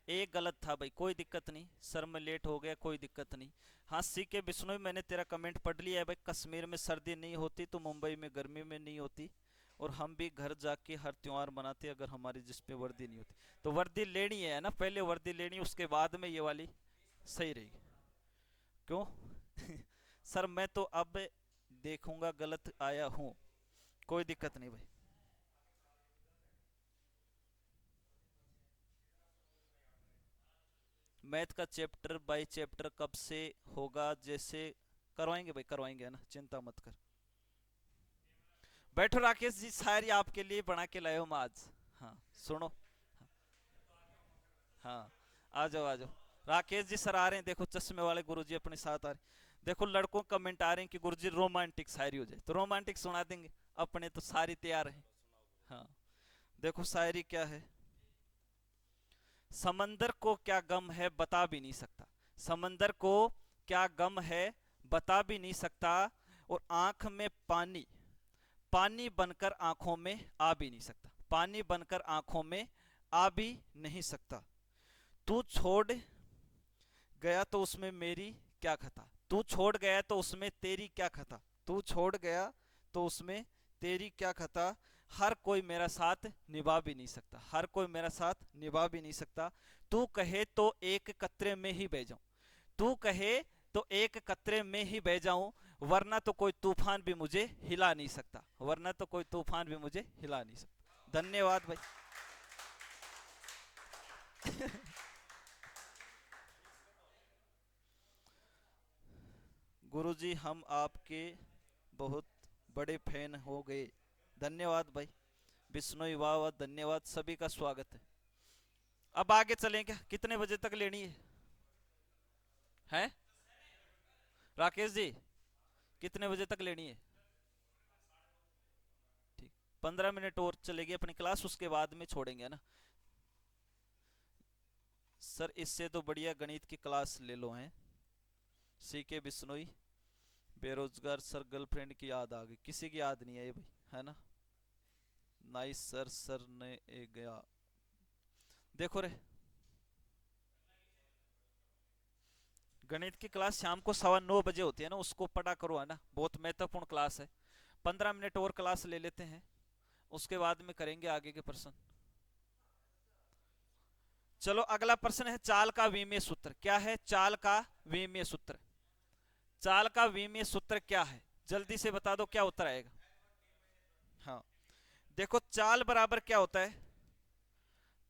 एक गलत था भाई, कोई दिक्कत नहीं, सर मैं लेट हो गया, कोई दिक्कत नहीं। हाँ सी के बिश्नोई, मैंने तेरा कमेंट पढ़ लिया है भाई। कश्मीर में सर्दी नहीं होती तो मुंबई में गर्मी में नहीं होती, और हम भी घर जाके हर त्योहार मनाते अगर हमारी जिस पे वर्दी नहीं होती। तो वर्दी लेनी है ना, पहले वर्दी लेनी, उसके बाद में ये वाली सही रहेगी। क्यों? सर मैं तो अब देखूंगा, गलत आया हूँ, कोई दिक्कत नहीं भाई। मैथ का चैप्टर बाय चैप्टर कब से होगा? जैसे करवाएंगे भाई, करवाएंगे, है ना, चिंता मत कर। बैठो राकेश जी, शायरी आपके लिए बना के लाए हो मैं आज। हाँ सुनो। हाँ आ जाओ आ जाओ। राकेश जी सर आ रहे हैं, देखो चश्मे वाले गुरुजी अपने साथ आ रहे हैं। देखो लड़कों कमेंट आ रहे हैं कि गुरुजी रोमांटिक शायरी हो जाए, तो रोमांटिक सुना देंगे, अपने तो सारी तैयार है। हाँ देखो शायरी क्या है। समंदर को क्या गम है बता भी नहीं सकता, समंदर को क्या गम है बता भी नहीं सकता, और आंख में पानी, पानी बनकर आंखों में आ भी नहीं सकता, पानी बनकर आंखों में आ भी नहीं सकता। तू छोड़ गया तो उसमें मेरी क्या खता, तू छोड़ गया तो उसमें तेरी क्या खता, तू छोड़ गया तो उसमें तेरी क्या खता। हर कोई मेरा साथ निभा भी नहीं सकता, हर कोई मेरा साथ निभा भी नहीं सकता। तू कहे तो एक कतरे में ही बह जाऊं, तू कहे तो एक कतरे में ही बह जाऊं, वरना तो कोई तूफान भी मुझे हिला नहीं सकता, वरना तो कोई तूफान भी मुझे हिला नहीं सकता। धन्यवाद भाई। गुरुजी हम आपके बहुत बड़े फैन हो गए। धन्यवाद भाई। बिश्नोई वाह वाह, धन्यवाद, सभी का स्वागत है। अब आगे चलें क्या, कितने बजे तक लेनी है? हैं राकेश जी, कितने बजे तक लेनी है? ठीक, 15 मिनट और चलेगी अपनी क्लास, उसके बाद में छोड़ेंगे, है ना? सर इससे तो बढ़िया गणित की क्लास ले लो हैं। सी के बिश्नोई, बेरोजगार सर, गर्लफ्रेंड की याद आ गई, किसी की याद नहीं आई भाई, है ना? नाइस सर, सर ने ए गया, देखो रे। गणित की क्लास शाम को 9:15 बजे होती है ना, उसको पढ़ा करो, है ना, बहुत महत्वपूर्ण क्लास है। 15 मिनट और क्लास ले लेते हैं, उसके बाद में करेंगे आगे के प्रश्न। चलो अगला प्रश्न है चाल का विमीय सूत्र। क्या है चाल का विमीय सूत्र? चाल का विमीय सूत्र क्या है, जल्दी से बता दो, क्या उत्तर आएगा? हाँ, देखो चाल बराबर क्या होता है?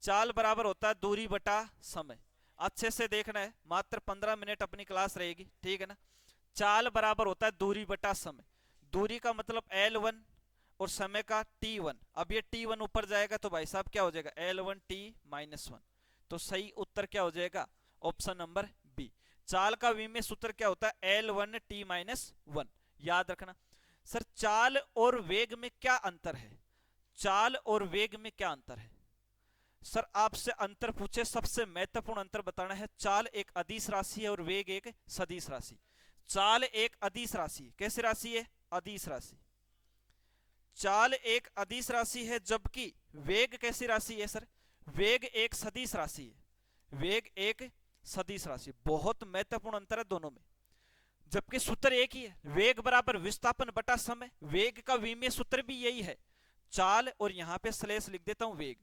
चाल बराबर होता है दूरी बटा समय। अच्छे से देखना है, मात्र 15 मिनट अपनी क्लास रहेगी, ठीक है ना। चाल बराबर होता है दूरी बटा समय। दूरी का मतलब L1 और समय का T1। अब ये T1 ऊपर जाएगा तो भाई साहब क्या हो जाएगा, L1T-1। तो सही उत्तर क्या हो जाएगा, ऑप्शन नंबर बी। चाल का विमीय सूत्र क्या होता है, L1T-1। याद रखना। सर चाल और वेग में क्या अंतर है? चाल और वेग में क्या अंतर है? सर आपसे अंतर पूछे, सबसे महत्वपूर्ण अंतर बताना है। चाल एक अदिश राशि है और वेग एक सदिश राशि। चाल एक अदिश राशि, कैसी राशि है, अदिश राशि। चाल एक अदिश राशि है, जबकि वेग कैसी राशि है सर, वेग एक सदिश राशि है। वेग एक सदिश राशि, बहुत महत्वपूर्ण अंतर है दोनों में, जबकि सूत्र एक ही है, वेग बराबर विस्थापन बटा समय। वेग का विमीय सूत्र भी यही है। चाल, और यहां पे स्लेश लिख देता हूं वेग।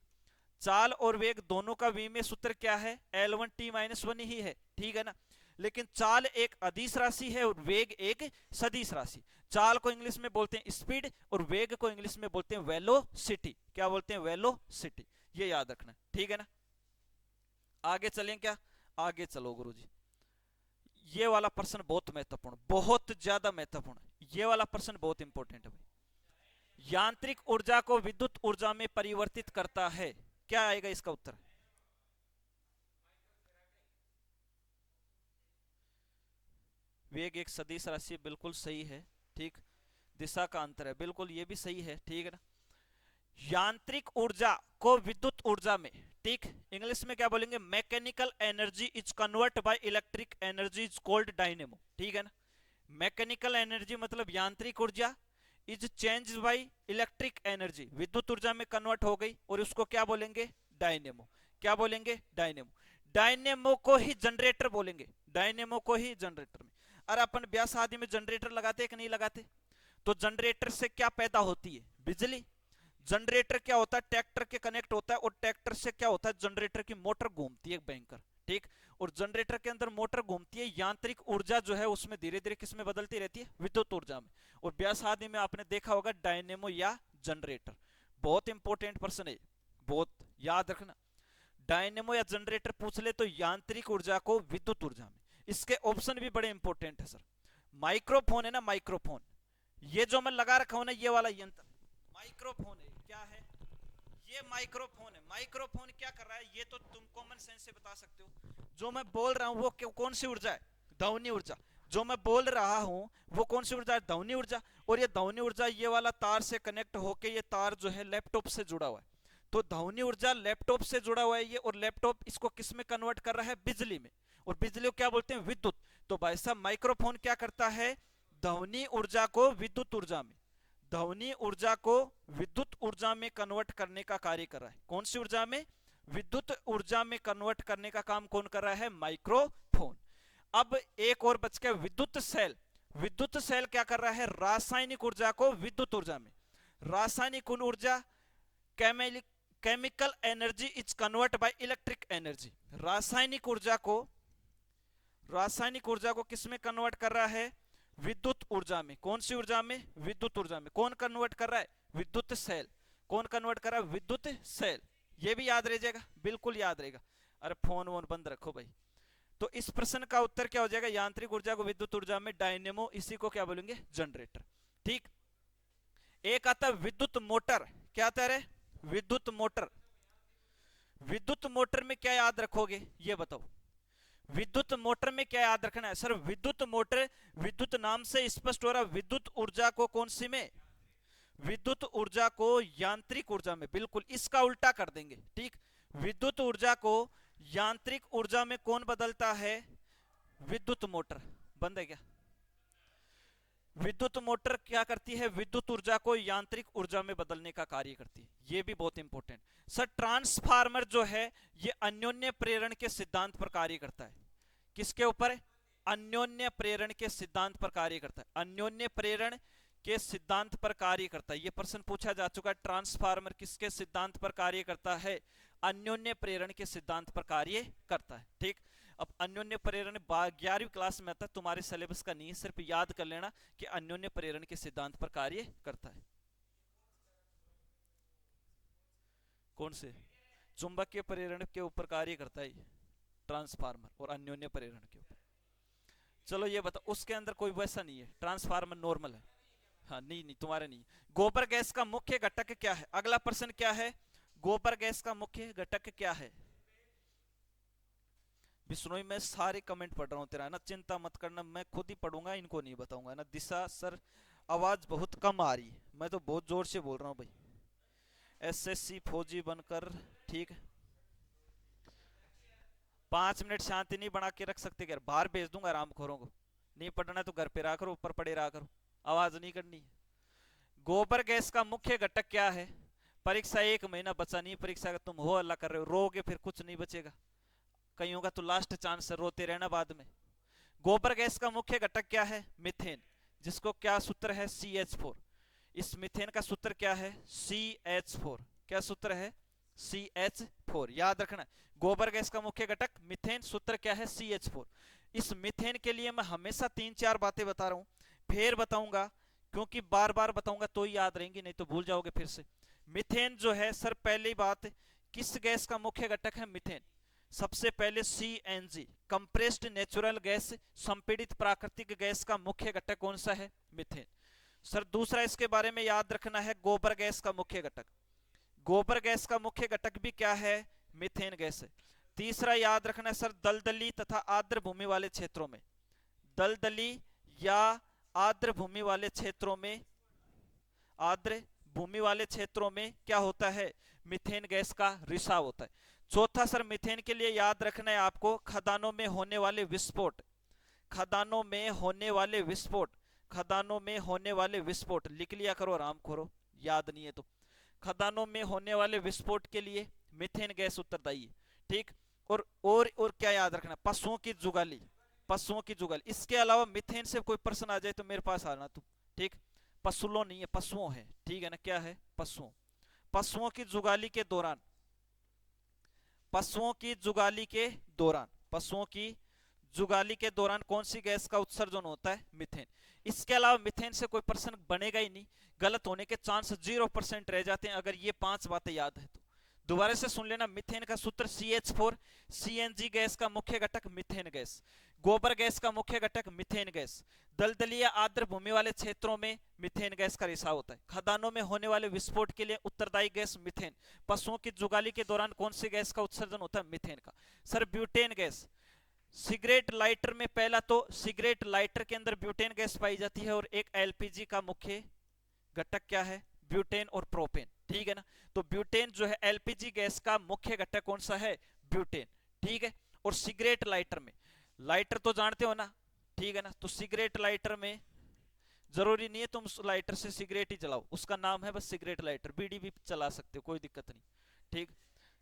चाल और वेग दोनों का विमीय सूत्र क्या है, L1T-1 ही है, ठीक है ना। लेकिन चाल एक अदिश राशि है और वेग एक सदिश राशि। चाल को इंग्लिश में बोलते हैं स्पीड और वेग को इंग्लिश में बोलते हैं वेलोसिटी। क्या बोलते हैं, वेलोसिटी। ये याद रखना, ठीक है ना। आगे चलें क्या, आगे चलो गुरुजी। ये वाला प्रश्न बहुत महत्वपूर्ण, बहुत ज्यादा महत्वपूर्ण। ये वाला प्रश्न बहुत इंपॉर्टेंट है भाई। यांत्रिक ऊर्जा को विद्युत ऊर्जा में परिवर्तित करता है, क्या आएगा इसका उत्तर? वेग एक सदिश राशि, बिल्कुल सही है, ठीक। दिशा का अंतर है, बिल्कुल ये भी सही है, ठीक है ना। यांत्रिक ऊर्जा को विद्युत ऊर्जा में, ठीक, इंग्लिश में क्या बोलेंगे, mechanical energy is convert by electric energy is called dynamo, ठीक है ना। मैकेनिकल एनर्जी मतलब यांत्रिक ऊर्जा, is change by electric energy, विद्युत ऊर्जा में कन्वर्ट हो गई, और उसको क्या बोलेंगे, डायनेमो। क्या बोलेंगे, डायनेमो। डायनेमो को ही जनरेटर बोलेंगे, डायनेमो को ही जनरेटर में। अरे अपन ब्याह शादी में जनरेटर लगाते कि नहीं लगाते? तो जनरेटर से क्या पैदा होती है, बिजली। जनरेटर क्या होता है, ट्रैक्टर के कनेक्ट होता है, और ट्रैक्टर से क्या होता है, जनरेटर की मोटर घूमती है बैंकर, ठीक। और जनरेटर के अंदर मोटर घूमती है, यांत्रिक ऊर्जा जो है उसमें धीरे धीरे किसमें बदलती रहती है, विद्युत ऊर्जा में। और ब्याह शादी में आपने देखा होगा डायनेमो या जनरेटर। बहुत इंपॉर्टेंट प्रश्न है, बहुत याद रखना। डायनेमो या जनरेटर पूछ ले तो यांत्रिक ऊर्जा को विद्युत ऊर्जा में। इसके ऑप्शन भी बड़े इंपॉर्टेंट है सर। माइक्रोफोन है ना, माइक्रोफोन, ये जो मैं लगा रखा हूं ना, ये वाला यंत्र माइक्रोफोन है। क्या है, ये माइक्रोफोन है। माइक्रोफोन क्या कर रहा है, ये तो तुम कॉमन सेंस से बता सकते हो। जो मैं बोल रहा हूं वो कौन सी ऊर्जा है, ध्वनि ऊर्जा। जो मैं बोल रहा हूं वो कौन सी ऊर्जा है, ध्वनि ऊर्जा। और ये ध्वनि ऊर्जा ये वाला तार से कनेक्ट होके, ये तार जो है लैपटॉप से जुड़ा हुआ है। तो ध्वनि ऊर्जा लैपटॉप से जुड़ा हुआ है ये, और लैपटॉप इसको किस में कन्वर्ट कर रहा है, बिजली में। और बिजली को क्या बोलते हैं, विद्युत। तो भाई साहब माइक्रोफोन क्या करता है, ध्वनि ऊर्जा को विद्युत ऊर्जा में, ध्वनि ऊर्जा को विद्युत ऊर्जा में कन्वर्ट करने का कार्य कर रहा है। कौन सी ऊर्जा में, विद्युत ऊर्जा में कन्वर्ट करने का काम कौन कर रहा है, माइक्रोफोन। अब एक और बच गया, विद्युत सेल। विद्युत सेल क्या कर रहा है, रासायनिक ऊर्जा को विद्युत ऊर्जा में। रासायनिक ऊर्जा, chemical energy is convert by electric energy. रासायनिक ऊर्जा को किस में कन्वर्ट कर रहा है, विद्युत ऊर्जा में। कौन सी ऊर्जा में, विद्युत ऊर्जा में। कौन कन्वर्ट कर रहा है, विद्युत सेल। कौन कन्वर्ट कर रहा है, विद्युत सेल। ये भी याद रह जाएगा, बिल्कुल याद रहेगा। अरे फोन वोन बंद रखो भाई। तो इस प्रश्न का उत्तर क्या हो जाएगा, यांत्रिक ऊर्जा को विद्युत ऊर्जा में, डायनेमो, इसी को क्या बोलेंगे, जनरेटर, ठीक। एक आता है विद्युत मोटर। क्या आता है, विद्युत मोटर। विद्युत मोटर में क्या याद रखोगे, ये बताओ। विद्युत मोटर में क्या याद रखना है सर, विद्युत मोटर, विद्युत नाम से स्पष्ट हो रहा, विद्युत ऊर्जा को कौन सी में, विद्युत ऊर्जा को यांत्रिक ऊर्जा में। बिल्कुल इसका उल्टा कर देंगे, ठीक। विद्युत ऊर्जा को यांत्रिक ऊर्जा में कौन बदलता है, विद्युत मोटर। बंद है क्या, विद्युत मोटर क्या करती है, विद्युत ऊर्जा को यांत्रिक ऊर्जा में बदलने का कार्य करती है। ये भी बहुत इंपॉर्टेंट सर। ट्रांसफार्मर जो है ये अन्योन्य प्रेरण के सिद्धांत पर कार्य करता है। किसके ऊपर, अन्योन्य प्रेरण के सिद्धांत पर कार्य करता है, अन्योन्य प्रेरण के सिद्धांत पर कार्य करता है। यह प्रश्न पूछा जा चुका है। ट्रांसफार्मर किसके सिद्धांत पर कार्य करता है? अन्योन्य प्रेरण के सिद्धांत पर कार्य करता है। ठीक, अब अन्योन्य प्रेरण 11वीं क्लास में आता है, तुम्हारे सिलेबस का नहीं है, सिर्फ याद कर लेना कि अन्योन्य प्रेरण के सिद्धांत पर कार्य करता है। कौन से? चुंबकीय प्रेरण के ऊपर कार्य करता है ट्रांसफार्मर, और अन्योन्य प्रेरण के ऊपर। चलो ये बताओ, उसके अंदर कोई वैसा नहीं है, ट्रांसफार्मर नॉर्मल है। हाँ नहीं नहीं, तुम्हारे नहीं। गोबर गैस का मुख्य घटक क्या है? अगला प्रश्न क्या है? गोबर गैस का मुख्य घटक क्या है? बिश्नोई मैं सारे कमेंट पढ़ रहा हूँ तेरा, है ना, चिंता मत करना, मैं खुद ही पढ़ूंगा, इनको नहीं बताऊंगा, है ना। दिशा सर आवाज बहुत कम आ रही है, मैं तो बहुत जोर से बोल रहा हूँ भाई। एसएससी फौजी बनकर, ठीक है। 5 मिनट शांति नहीं बना के रख सकते घर, बाहर भेज दूंगा आराम खोरों को। नहीं पढ़ना तो घर पे रहा करो, ऊपर पड़े रहा करो, आवाज नहीं करनी है। गोबर गैस का मुख्य घटक क्या है? परीक्षा 1 महीना बचा नहीं, परीक्षा का तुम हो अल्लाह कर रहे हो, रोगे फिर कुछ नहीं बचेगा। कईयों का तो लास्ट चांस है, रोते रहना बाद में। गोबर गैस का मुख्य घटक क्या है? मीथेन, जिसको क्या सूत्र है? CH4। इस मीथेन का सूत्र क्या है? CH4। क्या सूत्र है? CH4, याद रखना। गोबर गैस का मुख्य घटक मीथेन, सूत्र क्या है? CH4। इस मीथेन के लिए मैं हमेशा 3-4 बातें बता रहा हूं, फिर बताऊंगा, क्योंकि बार बार बताऊंगा तो ही याद रहेंगी, नहीं तो भूल जाओगे फिर से। मीथेन जो है सर, पहली बात, किस गैस का मुख्य घटक है? मीथेन। सबसे पहले CNG, कंप्रेस्ड नेचुरल गैस, संपीड़ित प्राकृतिक गैस का मुख्य घटक कौन सा है? मीथेन। सर दूसरा इसके बारे में याद रखना है, गोबर गैस का मुख्य घटक, गोबर गैस का मुख्य घटक भी क्या है? मीथेन गैस है। तीसरा याद रखना है सर, दलदली तथा आर्द्र भूमि वाले क्षेत्रों में, दलदली या आर्द्र भूमि वाले क्षेत्रों में, आर्द्र भूमि वाले क्षेत्रों में क्या होता है? मीथेन गैस का रिसाव होता है। चौथा सर, मीथेन के लिए याद रखना है आपको, खदानों में होने वाले विस्फोट, खदानों में होने वाले विस्फोट, खदानों में होने वाले विस्फोट, लिख लिया करो आराम खोरो, याद नहीं है तो। खदानों में होने वाले विस्फोट के लिए मीथेन गैस उत्तरदायी है। ठीक, और क्या याद रखना? पशुओं की जुगाली, पशुओं की जुगाली। इसके अलावा मीथेन से कोई प्रश्न आ जाए तो मेरे पास आना तुम, ठीक। पशुओं नहीं है, पशुओं है, ठीक है ना। क्या है? पशुओं। पशुओं की जुगाली के दौरान, पशुओं की जुगाली के दौरान, पशुओं की जुगाली के दौरान कौन सी गैस का उत्सर्जन होता है? मीथेन। इसके अलावा मीथेन से कोई प्रश्न बनेगा ही नहीं, गलत होने के चांस 0% रह जाते हैं अगर ये 5 बातें याद है तो। दोबारा से सुन लेना, मीथेन का सूत्र CH4, CNG गैस का मुख्य घटक मीथेन गैस, गोबर गैस का मुख्य घटक मीथेन गैस, दलदलीय आर्द्र भूमि वाले क्षेत्रों में मीथेन गैस का रिसाव होता है, खदानों में होने वाले विस्फोट के लिए उत्तरदायी गैस मीथेन, पशुओं की जुगाली के दौरान कौन सी गैस का उत्सर्जन होता है? मीथेन का। Sir butane gas, cigarette lighter में पहला तो सिगरेट लाइटर के अंदर ब्यूटेन गैस पाई जाती है, और एक LPG का मुख्य घटक क्या है? ब्यूटेन और प्रोपेन, ठीक है ना। तो ब्यूटेन जो है LPG गैस का मुख्य घटक कौन सा है? ब्यूटेन, ठीक है। और सिगरेट लाइटर में, लाइटर तो जानते हो ना, ठीक है ना, तो सिगरेट लाइटर में जरूरी नहीं है तुम लाइटर से सिगरेट ही जलाओ, उसका नाम है बस सिगरेट लाइटर, बीड़ी भी चला सकते हो, कोई दिक्कत नहीं, ठीक।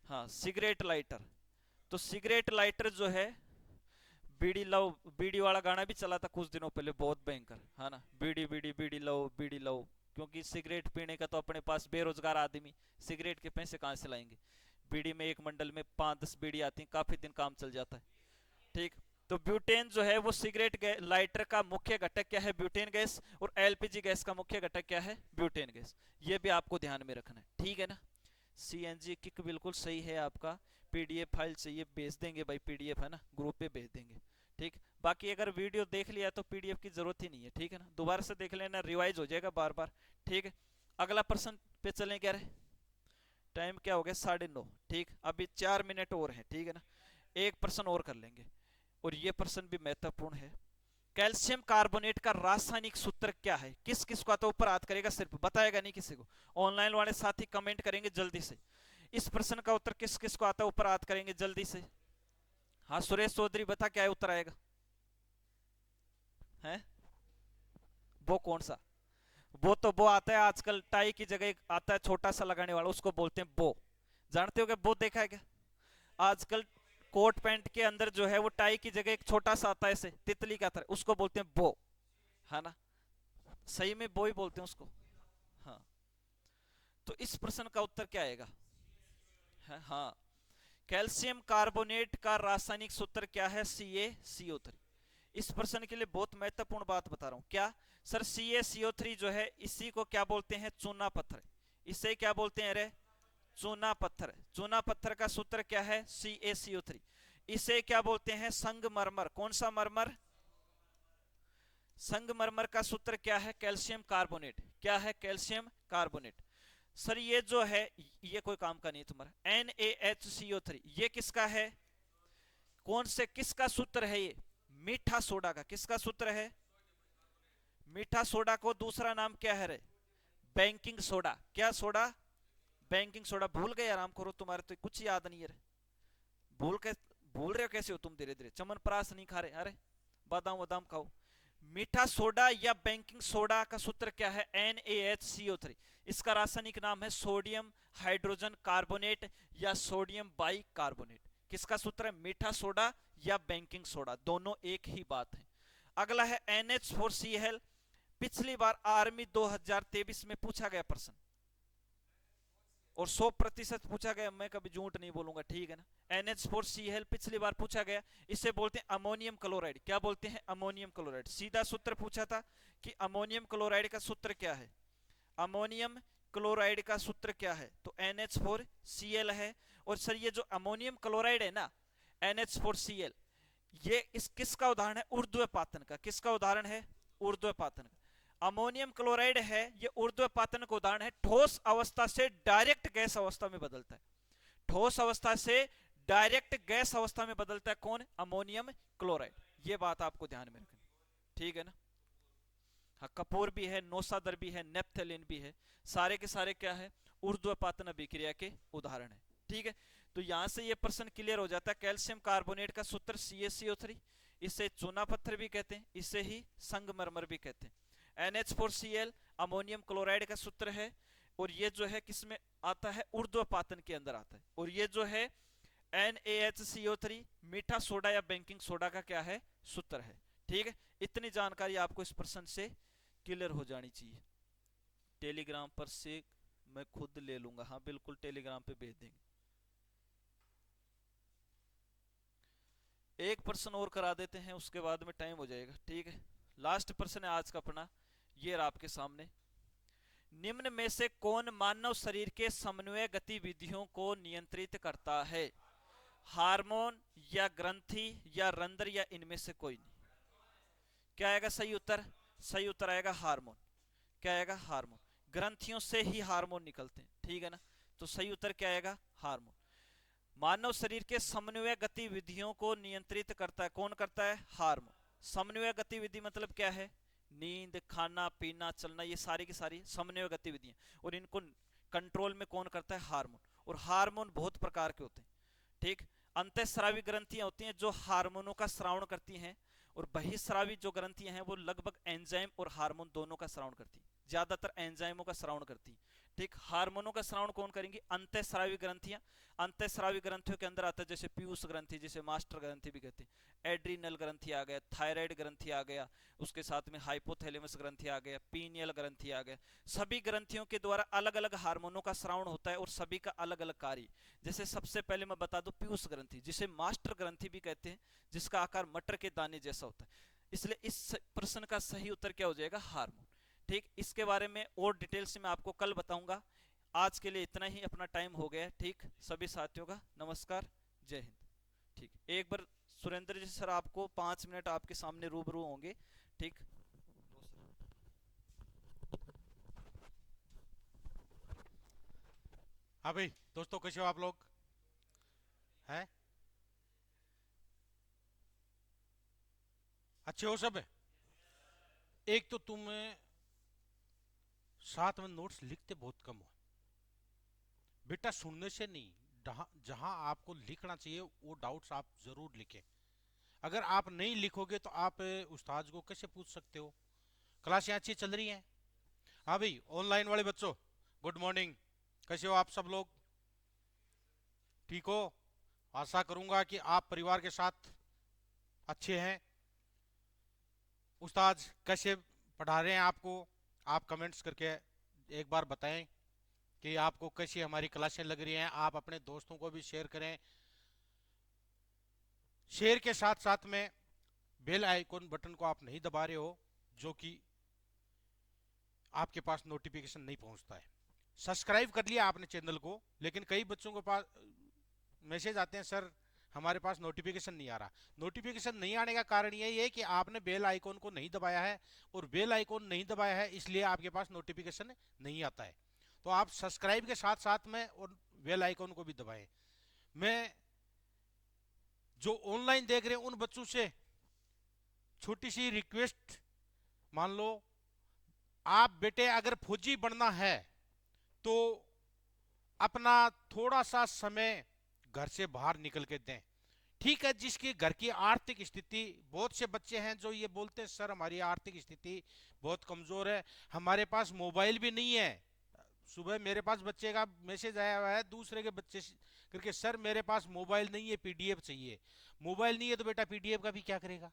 हाँ सिगरेट लाइटर, तो सिगरेट लाइटर जो है, बीड़ी लो, बीड़ी वाला गाना भी चला था कुछ दिनों पहले, बहुत भयंकर, है ना, बीड़ी बीड़ी बीड़ी लो, बीड़ी लो। क्योंकि सिगरेट पीने का तो अपने पास बेरोजगार आदमी सिगरेट के पैसे कहाँ से लाएंगे? बीड़ी में एक मंडल में 5-10 बीड़ी आती है, काफी दिन काम चल जाता है, ठीक। तो ब्यूटेन जो है वो सिगरेट लाइटर का मुख्य घटक क्या है? Butane gas. और LPG गैस का मुख्य घटक क्या है? Butane gas. ये भी आपको ध्यान में रखना है, ठीक है ना। CNG किक बिल्कुल सही है आपका। PDF फाइल चाहिए भेज देंगे भाई, PDF है ना, ग्रुप पे भेज देंगे, ठीक। बाकी अगर वीडियो देख लिया तो PDF की जरूरत ही नहीं है, ठीक है ना, दोबारा से देख लेना, रिवाइज हो जाएगा बार बार, ठीक है। अगला प्रश्न पे चलें क्या रहे? टाइम क्या हो गया? 9:30, ठीक। अभी 4 मिनट और है, ठीक है ना, एक प्रश्न और कर लेंगे, और ये प्रश्न भी महत्वपूर्ण है। कैल्शियम कार्बोनेट का रासायनिक सूत्र क्या है? किस किस का तो ऊपर याद करेगा, सिर्फ बताएगा नहीं किसी को। ऑनलाइन वाले साथी कमेंट करेंगे जल्दी से, इस प्रश्न का उत्तर किस किस को आता है, ऊपर याद करेंगे जल्दी से। हाँ सुरेश चौधरी बता, क्या है उत्तर आएगा? है वो कौन सा? वो आता है आजकल, टाई की जगह आता है छोटा सा लगाने वाला, उसको बोलते हैं बो। जानते हो क्या बो? देखा है क्या आजकल? कोट पैंट के अंदर जो है वो टाई की जगह एक छोटा सा आता है ऐसे तितली का तरह, उसको बोलते हैं बो, है ना? सही में बो ही बोलते हैं उसको। हाँ, तो इस प्रश्न का उत्तर क्या आएगा? हाँ, कैल्शियम कार्बोनेट का रासायनिक सूत्र क्या है? CaCO3। इस प्रश्न के लिए बहुत महत्वपूर्ण बात बता रहा हूं, क्या सर? CaCO3 जो है इसी को क्या बोलते हैं? चूना पत्थर। इसे क्या बोलते हैं? अरे चूना पत्थर। चूना पत्थर का सूत्र क्या है? CaCO3। इसे क्या बोलते हैं? संगमरमर। कौन सा मरमर? संगमरमर का सूत्र क्या है? Calcium carbonate. क्या है? Calcium carbonate. सर ये जो है ये कोई काम का नहीं तुम्हारा। NaHCO3 ये किसका है? कौन से किसका सूत्र है ये? मीठा सोडा का। किसका सूत्र है? मीठा सोडा को दूसरा नाम क्या है रे? Banking soda. क्या सोडा? Banking soda. भूल गए? आराम करो, तुम्हारे तो कुछ याद नहीं है रे। भूल के भूल रहे हो कैसे हो तुम? धीरे धीरे चमनप्राश नहीं खा रहे? अरे बादाम वादाम खाओ। मीठा सोडा या बैंकिंग सोडा का सूत्र क्या है? NaHCO3। इसका रासायनिक नाम है सोडियम हाइड्रोजन कार्बोनेट या सोडियम बाई कार्बोनेट। किसका सूत्र है? मीठा सोडा या बैंकिंग सोडा, दोनों एक ही बात है। अगला है NH4Cl। पिछली बार आर्मी 2023 में पूछा गया प्रश्न और 100% पूछा गया, मैं कभी झूठ नहीं बोलूंगा, ठीक है ना? NH4Cl पिछली बार पूछा गया। इसे बोलते हैं अमोनियम क्लोराइड। क्या बोलते हैं? Ammonium chloride. सीधा सूत्र पूछा था कि अमोनियम क्लोराइड का सूत्र क्या है? अमोनियम क्लोराइड का सूत्र क्या है? तो NH4Cl है। और सर ये जो अमोनियम क्लोराइड है ना, NH4Cl, ये इस किसका उदाहरण है? ऊर्ध्वपातन का। किसका उदाहरण है? ऊर्ध्वपातन का। अमोनियम क्लोराइड है ये ऊर्ध्वपातन का उदाहरण है। ठोस अवस्था से डायरेक्ट गैस अवस्था में बदलता है। ठोस अवस्था से डायरेक्ट गैस अवस्था में बदलता है कौन? Ammonium chloride. ये बात आपको ध्यान में रखनी, ठीक है ना? हाँ, कपूर भी है, नोसादर भी है, नेप्थेलिन भी है, सारे के सारे क्या है? ऊर्ध्वपातन अभिक्रिया के उदाहरण है, ठीक है? तो यहां से ये प्रश्न क्लियर हो जाता है। कैल्शियम कार्बोनेट का सूत्र CaCO3। इसे चूना पत्थर भी कहते हैं, इसे ही संगमरमर भी कहते हैं। NH4Cl अमोनियम क्लोराइड का सूत्र है और ये जो है किसमें आता है? ऊर्ध्वपातन के अंदर आता है। और ये जो है NaHCO3 मीठा सोडा या बैंकिंग सोडा का क्या है? सूत्र है, ठीक है? इतनी जानकारी आपको इस प्रश्न से क्लियर हो जानी चाहिए। टेलीग्राम पर से मैं खुद ले लूंगा, हाँ बिल्कुल, टेलीग्राम पे भेज देंगे। एक प्रश्न और करा देते हैं, उसके बाद में टाइम हो जाएगा, ठीक है? लास्ट प्रश्न है आज का अपना, ये रहा आपके सामने। निम्न में से कौन मानव शरीर के समन्वय गतिविधियों को नियंत्रित करता है? हार्मोन या ग्रंथि या रंध्र या इनमें से कोई नहीं? क्या आएगा सही उत्तर? सही उत्तर आएगा हार्मोन। क्या आएगा? हार्मोन। ग्रंथियों से ही हार्मोन निकलते हैं, ठीक है ना? तो सही उत्तर क्या आएगा? हार्मोन। मानव शरीर के समन्वय गतिविधियों को नियंत्रित करता है कौन? करता है हार्मोन। समन्वय गतिविधि मतलब क्या है? नींद, खाना पीना, चलना, ये सारी की सारी समन्वय गतिविधियां, और इनको कंट्रोल में कौन करता है? हार्मोन। और हार्मोन बहुत प्रकार के होते हैं, ठीक? अंतःस्रावी ग्रंथियां होती हैं जो हार्मोनों का स्रावण करती हैं, और बहिस्रावी जो ग्रंथियां हैं वो लगभग एंजाइम और हार्मोन दोनों का स्रावण करती हैं, ज्यादातर एंजाइमों का स्रावण करती हैं, ठीक? हार्मोनों का स्रावण कौन करेंगे? अंतःस्रावी ग्रंथियां। अंतःस्रावी ग्रंथियों के अंदर आता है जैसे पीयूष ग्रंथि, जिसे मास्टर ग्रंथि भी कहते हैं, एड्रीनल ग्रंथि आ गया, थायराइड ग्रंथि आ गया, उसके साथ में हाइपोथैलेमस ग्रंथि आ गया, पीनियल ग्रंथि आ गया। सभी ग्रंथियों के द्वारा अलग अलग हार्मोनों का स्रावण होता है और सभी का अलग अलग कार्य। जैसे सबसे पहले मैं बता दूं पीयूष ग्रंथि, जिसे मास्टर ग्रंथि भी कहते हैं, जिसका आकार मटर के दाने जैसा होता है, इसलिए इस प्रश्न का सही उत्तर क्या हो जाएगा? हार्मोन, ठीक? इसके बारे में और डिटेल से मैं आपको कल बताऊंगा। आज के लिए इतना ही, अपना टाइम हो गया, ठीक? सभी साथियों का नमस्कार, जय हिंद, ठीक? एक बार सुरेंद्र जी सर आपको 5 मिनट आपके सामने रूबरू होंगे, ठीक? हाँ भाई दोस्तों, कैसे हो आप लोग? हैं? अच्छे हो सब? एक तो तुम साथ में नोट्स लिखते बहुत कम हो बेटा, सुनने से नहीं, जहां आपको लिखना चाहिए वो डाउट्स आप जरूर लिखें। अगर आप नहीं लिखोगे तो आप उस्ताद को कैसे पूछ सकते हो? क्लास यहाँ अच्छी चल रही है? हाँ भाई, ऑनलाइन वाले बच्चों, गुड मॉर्निंग, कैसे हो आप सब लोग? ठीक हो? आशा करूंगा कि आप परिवार के साथ अच्छे हैं। उस्ताद कैसे पढ़ा रहे हैं आपको, आप कमेंट्स करके एक बार बताएं कि आपको कैसी हमारी क्लासें लग रही हैं। आप अपने दोस्तों को भी शेयर करें। शेयर के साथ साथ में बेल आइकॉन बटन को आप नहीं दबा रहे हो, जो कि आपके पास नोटिफिकेशन नहीं पहुंचता है। सब्सक्राइब कर लिया आपने चैनल को, लेकिन कई बच्चों के पास मैसेज आते हैं, सर हमारे पास नोटिफिकेशन नहीं आ रहा। नोटिफिकेशन नहीं आने का कारण यही है कि आपने बेल आइकॉन को नहीं दबाया है, और बेल आइकॉन नहीं दबाया है इसलिए आपके पास नोटिफिकेशन नहीं आता है। तो आप सब्सक्राइब के साथ साथ में और बेल आइकॉन को भी दबाएं। मैं जो ऑनलाइन देख रहे हैं उन बच्चों से छोटी सी रिक्वेस्ट, मान लो आप बेटे अगर फौजी बनना है तो अपना थोड़ा सा समय घर से बाहर निकल के दें। ठीक है, जिसकी घर की आर्थिक स्थिति, बहुत से बच्चे हैं जो ये बोलते हैं सर हमारी आर्थिक स्थिति बहुत कमजोर है, हमारे पास मोबाइल भी नहीं है। सुबह मेरे पास बच्चे का मैसेज आया हुआ है दूसरे के बच्चे करके, सर मेरे पास मोबाइल नहीं है, पीडीएफ चाहिए। मोबाइल नहीं है तो बेटा पीडीएफ का भी क्या करेगा।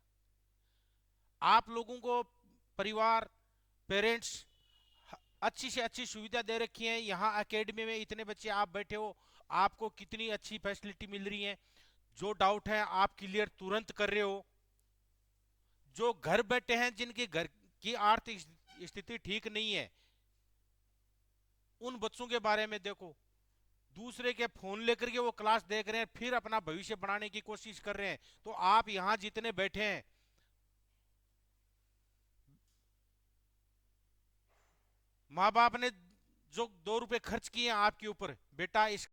आप लोगों को परिवार, पेरेंट्स अच्छी से अच्छी सुविधा दे रखी है। यहाँ एकेडमी में इतने बच्चे आप बैठे हो, आपको कितनी अच्छी फैसिलिटी मिल रही है। जो डाउट है आप क्लियर तुरंत कर रहे हो। जो घर बैठे हैं, जिनके घर की आर्थिक स्थिति ठीक नहीं है, उन बच्चों के बारे में देखो, दूसरे के फोन लेकर के वो क्लास देख रहे हैं, फिर अपना भविष्य बनाने की कोशिश कर रहे हैं। तो आप यहां जितने बैठे हैं, माँ बाप ने जो 2 रुपए खर्च किए आपके ऊपर, बेटा इस